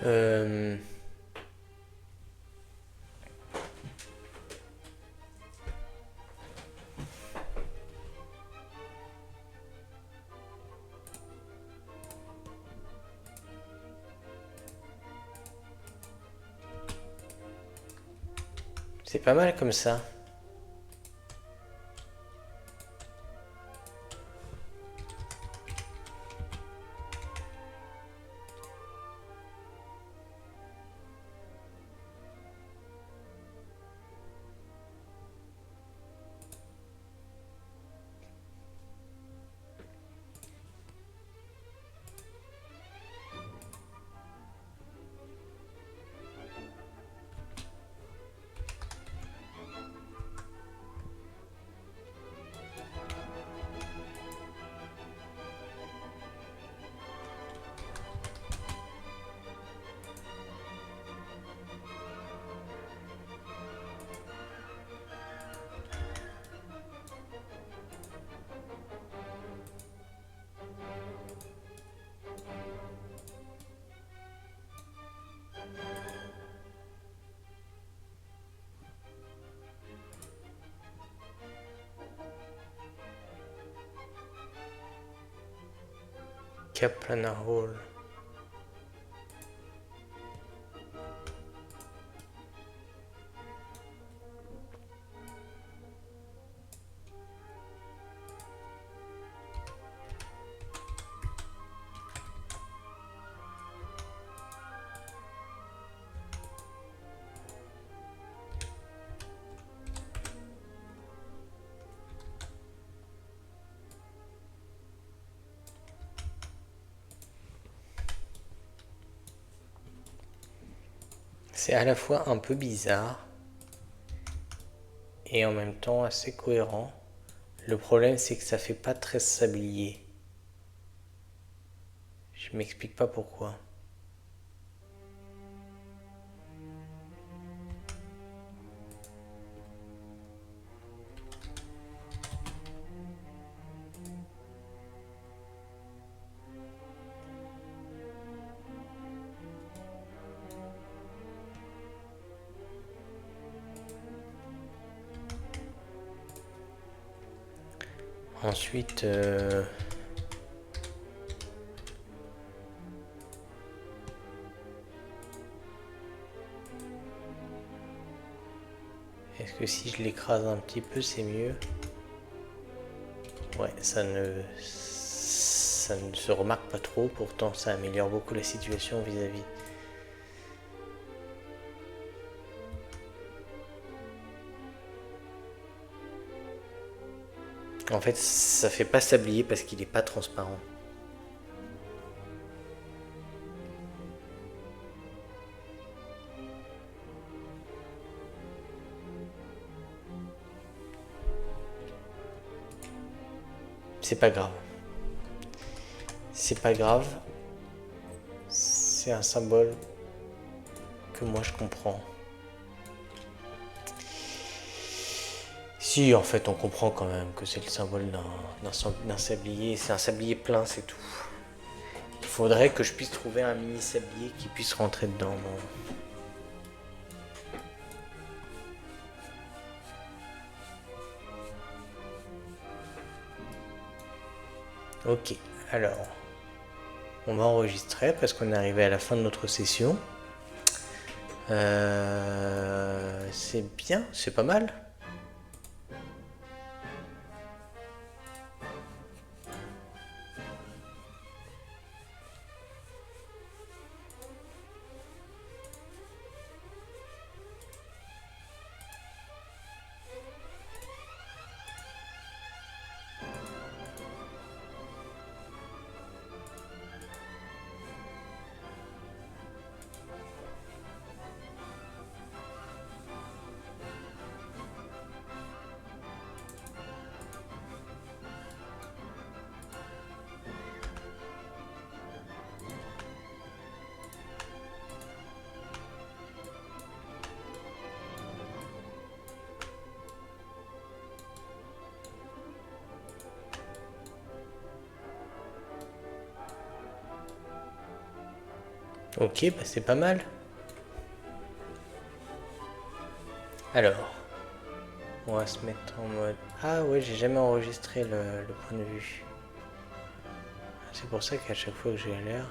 Euh... C'est pas mal comme ça. Kaplaner Hall. C'est à la fois un peu bizarre et en même temps assez cohérent. Le problème, c'est que ça fait pas très sablier. Je m'explique pas pourquoi. Ensuite, est-ce que si je l'écrase un petit peu, c'est mieux? Ouais, ça ne se remarque pas trop, pourtant ça améliore beaucoup la situation vis-à-vis. En fait, ça fait pas sablier parce qu'il est pas transparent. C'est pas grave. C'est pas grave. C'est un symbole que moi je comprends. Si, en fait, on comprend quand même que c'est le symbole d'un sablier. C'est un sablier plein, c'est tout. Il faudrait que je puisse trouver un mini sablier qui puisse rentrer dedans. Ok, alors, on va enregistrer parce qu'on est arrivé à la fin de notre session. C'est bien, c'est pas mal. Ok, bah c'est pas mal. Alors, on va se mettre en mode... Ah ouais, j'ai jamais enregistré le point de vue. C'est pour ça qu'à chaque fois que j'ai l'air...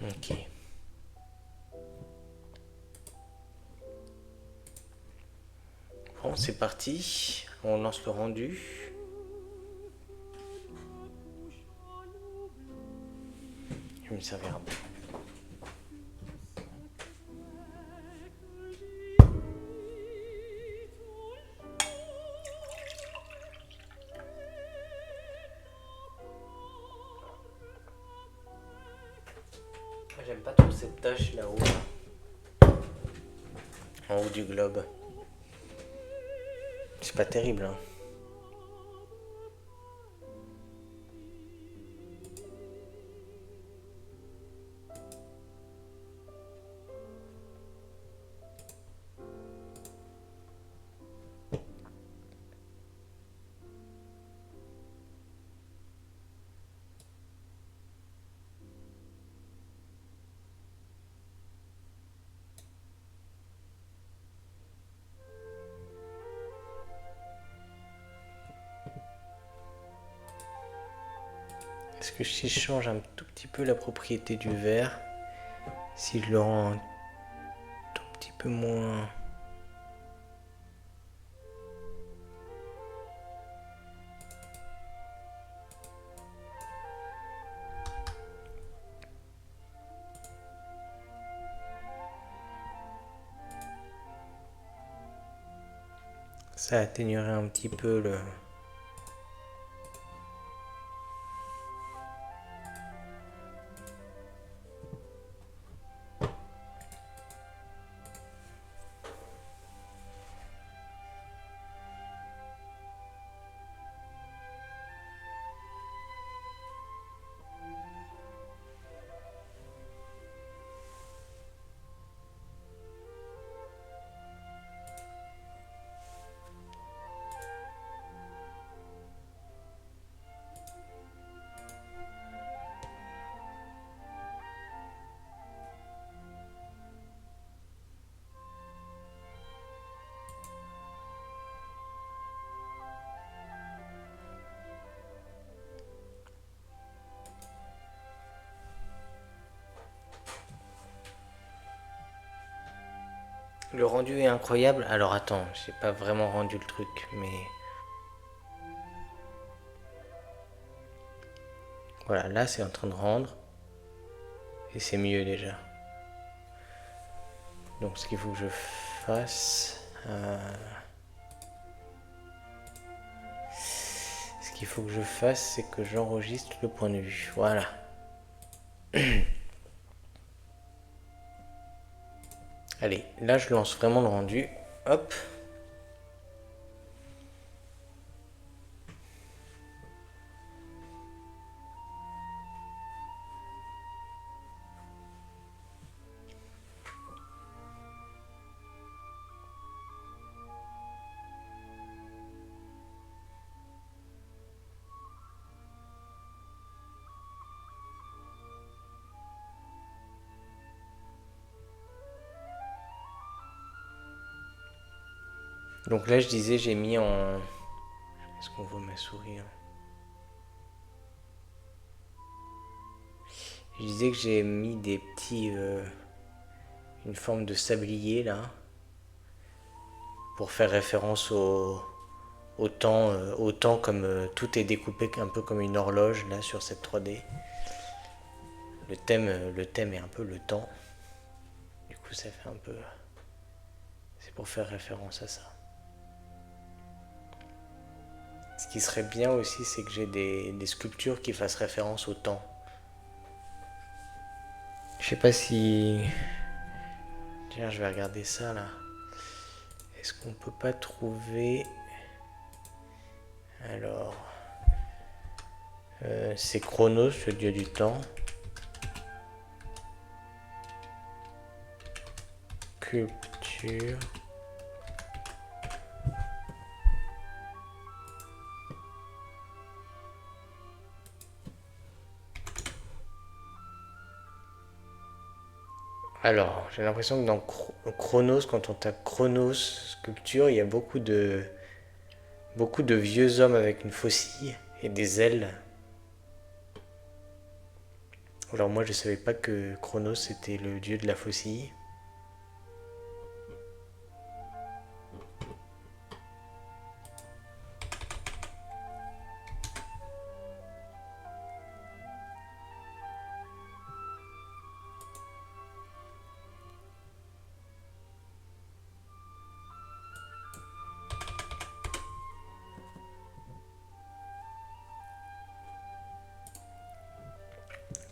Ok. Bon, c'est parti. On lance le rendu. Je vais me servir un peu. J'aime pas trop cette tache là-haut, en haut du globe. C'est pas terrible, hein. Est-ce que si je change un tout petit peu la propriété du verre, si je le rends un tout petit peu moins... Ça atténuerait un petit peu le... Le rendu est incroyable. Alors attends, j'ai pas vraiment rendu le truc, mais... Voilà, là c'est en train de rendre. Et c'est mieux déjà. Donc ce qu'il faut que je fasse... Ce qu'il faut que je fasse, c'est que j'enregistre le point de vue. Voilà. Allez, là je lance vraiment le rendu. Hop. Donc là je disais j'ai mis en... Est-ce qu'on voit ma souris hein? Je disais que j'ai mis des petits... une forme de sablier là. Pour faire référence au temps comme tout est découpé un peu comme une horloge là sur cette 3D. Le thème est un peu le temps. Du coup ça fait un peu... C'est pour faire référence à ça. Ce qui serait bien aussi, c'est que j'ai des sculptures qui fassent référence au temps. Je sais pas si... Tiens, je vais regarder ça là. Est-ce qu'on peut pas trouver... Alors... c'est Chronos, le dieu du temps. Sculpture... Alors, j'ai l'impression que dans Chronos, quand on tape Chronos sculpture, il y a beaucoup de vieux hommes avec une faucille et des ailes. Alors moi je savais pas que Chronos était le dieu de la faucille.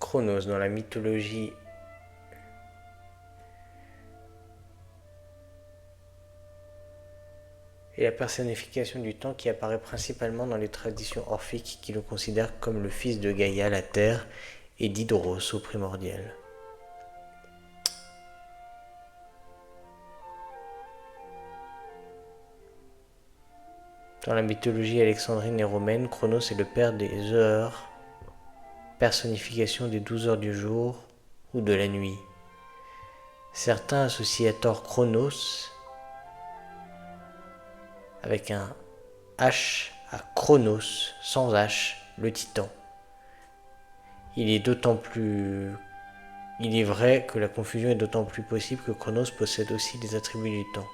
Chronos dans la mythologie est la personnification du temps qui apparaît principalement dans les traditions orphiques qui le considèrent comme le fils de Gaïa, la terre, et d'Hydros au primordial. Dans la mythologie alexandrine et romaine, Chronos est le père des heures, personnification des 12 heures du jour ou de la nuit. Certains associent à tort Chronos avec un H à Chronos, sans H, le titan. Il est vrai que la confusion est d'autant plus possible que Chronos possède aussi des attributs du temps.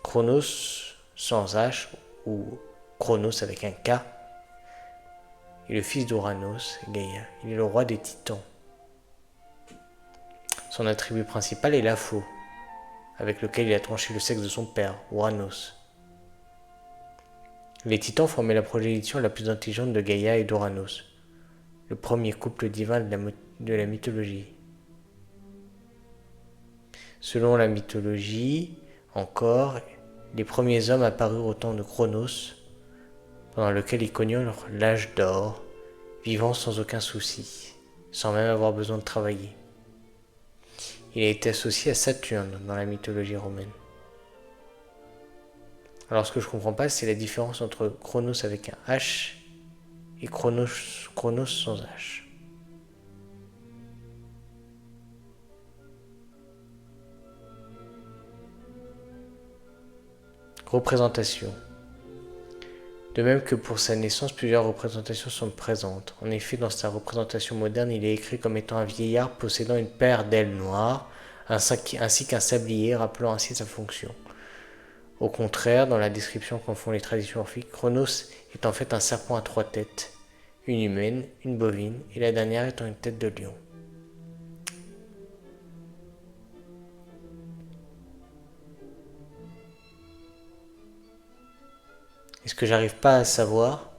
Chronos sans H ou Chronos avec un K est le fils d'Ouranos, Gaïa. Il est le roi des titans. Son attribut principal est la faux, avec lequel il a tranché le sexe de son père, Ouranos. Les titans formaient la progéniture la plus intelligente de Gaïa et d'Ouranos, le premier couple divin de la mythologie. Selon la mythologie, encore, les premiers hommes apparurent au temps de Chronos, pendant lequel ils connurent l'âge d'or, vivant sans aucun souci, sans même avoir besoin de travailler. Il a été associé à Saturne dans la mythologie romaine. Alors ce que je comprends pas, c'est la différence entre Chronos avec un H et Chronos sans H. Représentation. De même que pour sa naissance, plusieurs représentations sont présentes. En effet, dans sa représentation moderne, il est écrit comme étant un vieillard possédant une paire d'ailes noires, ainsi qu'un sablier, rappelant ainsi sa fonction. Au contraire, dans la description qu'en font les traditions orphiques, Chronos est en fait un serpent à 3 têtes, une humaine, une bovine, et la dernière étant une tête de lion. Et ce que j'arrive pas à savoir,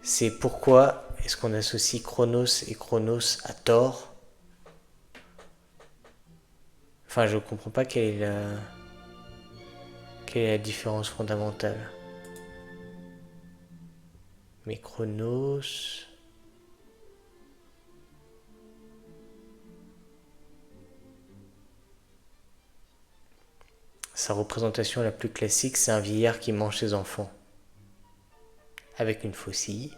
c'est pourquoi est-ce qu'on associe Chronos et Chronos à tort. Enfin, je comprends pas quelle est la différence fondamentale. Mais Chronos... Sa représentation la plus classique, c'est un vieillard qui mange ses enfants. Avec une faucille.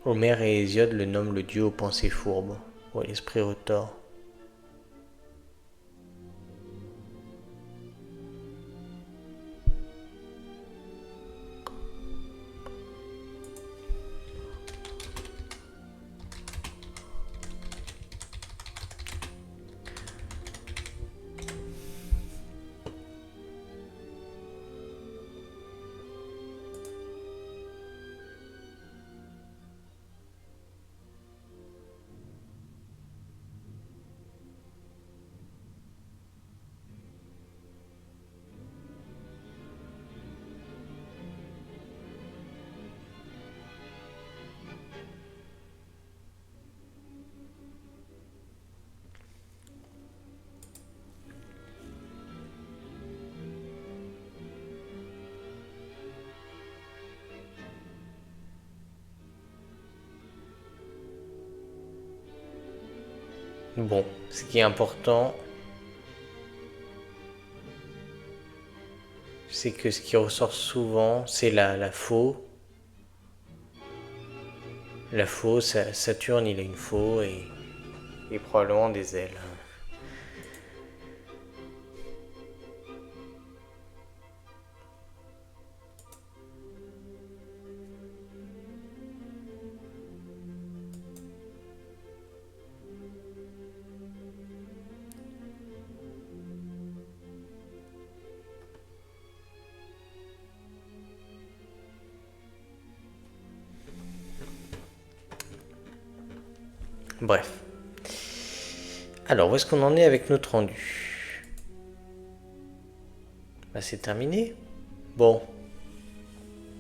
Homère et Hésiode le nomment le dieu aux pensées fourbes, ou à l'esprit retors. Bon, ce qui est important, c'est que ce qui ressort souvent, c'est la faux. La faux, Saturne, il a une faux et probablement des ailes. Bref. Alors, où est-ce qu'on en est avec notre rendu? Bah, c'est terminé. Bon.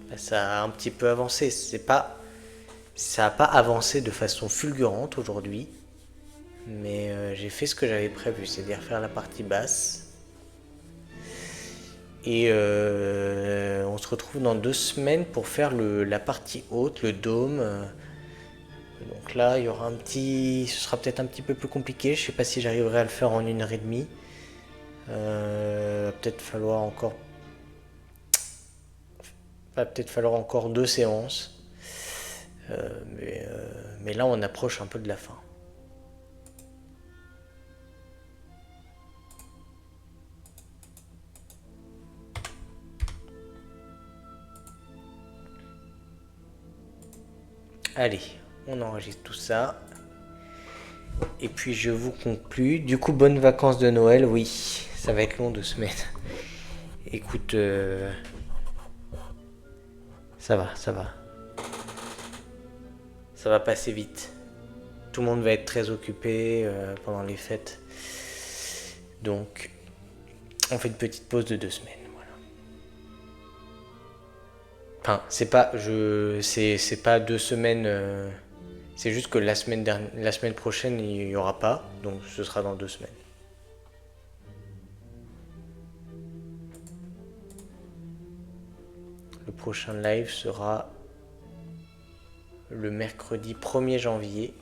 Bah, ça a un petit peu avancé. Ça n'a pas avancé de façon fulgurante aujourd'hui. Mais j'ai fait ce que j'avais prévu, c'est-à-dire faire la partie basse. Et on se retrouve dans 2 semaines pour faire la partie haute, le dôme. Donc là, il y aura ce sera peut-être un petit peu plus compliqué. Je sais pas si j'arriverai à le faire en 1h30. Peut-être falloir encore. Va peut-être falloir encore 2 séances. Mais là, on approche un peu de la fin. Allez, on enregistre tout ça. Et puis je vous conclus. Du coup, bonnes vacances de Noël. Oui, ça va être long 2 semaines. Écoute, ça va. Ça va passer vite. Tout le monde va être très occupé pendant les fêtes. Donc, on fait une petite pause de 2 semaines. Voilà. Enfin, c'est pas 2 semaines. C'est juste que la semaine prochaine, il n'y aura pas. Donc, ce sera dans 2 semaines. Le prochain live sera le mercredi 1er janvier.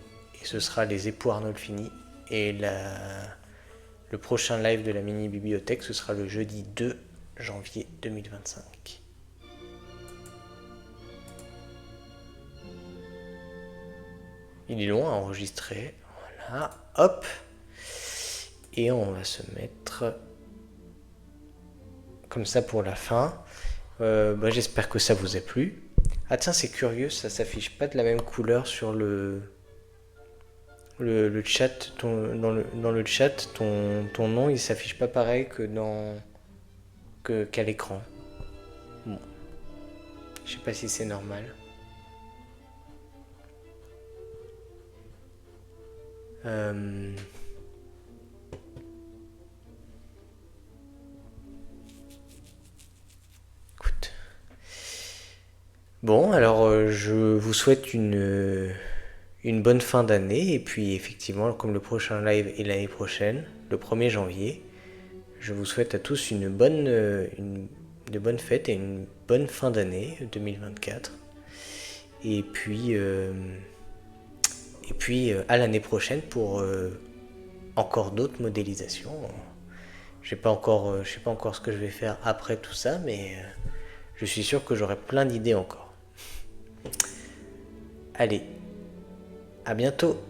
Et ce sera les époux Arnolfini. Et le prochain live de la mini-bibliothèque, ce sera le jeudi 2 janvier 2025. Il est long à enregistrer. Voilà, hop. Et on va se mettre comme ça pour la fin. J'espère que ça vous a plu. Ah tiens, c'est curieux, ça s'affiche pas de la même couleur sur le chat. Dans le chat, ton nom, il s'affiche pas pareil qu'à l'écran. Bon. Je sais pas si c'est normal. Écoute. Bon, alors je vous souhaite une bonne fin d'année. Et puis effectivement, comme le prochain live est l'année prochaine, le 1er janvier, je vous souhaite à tous de bonnes fêtes et une bonne fin d'année 2024. Et puis à l'année prochaine pour encore d'autres modélisations. Je sais pas encore ce que je vais faire après tout ça, mais je suis sûr que j'aurai plein d'idées encore. Allez, à bientôt!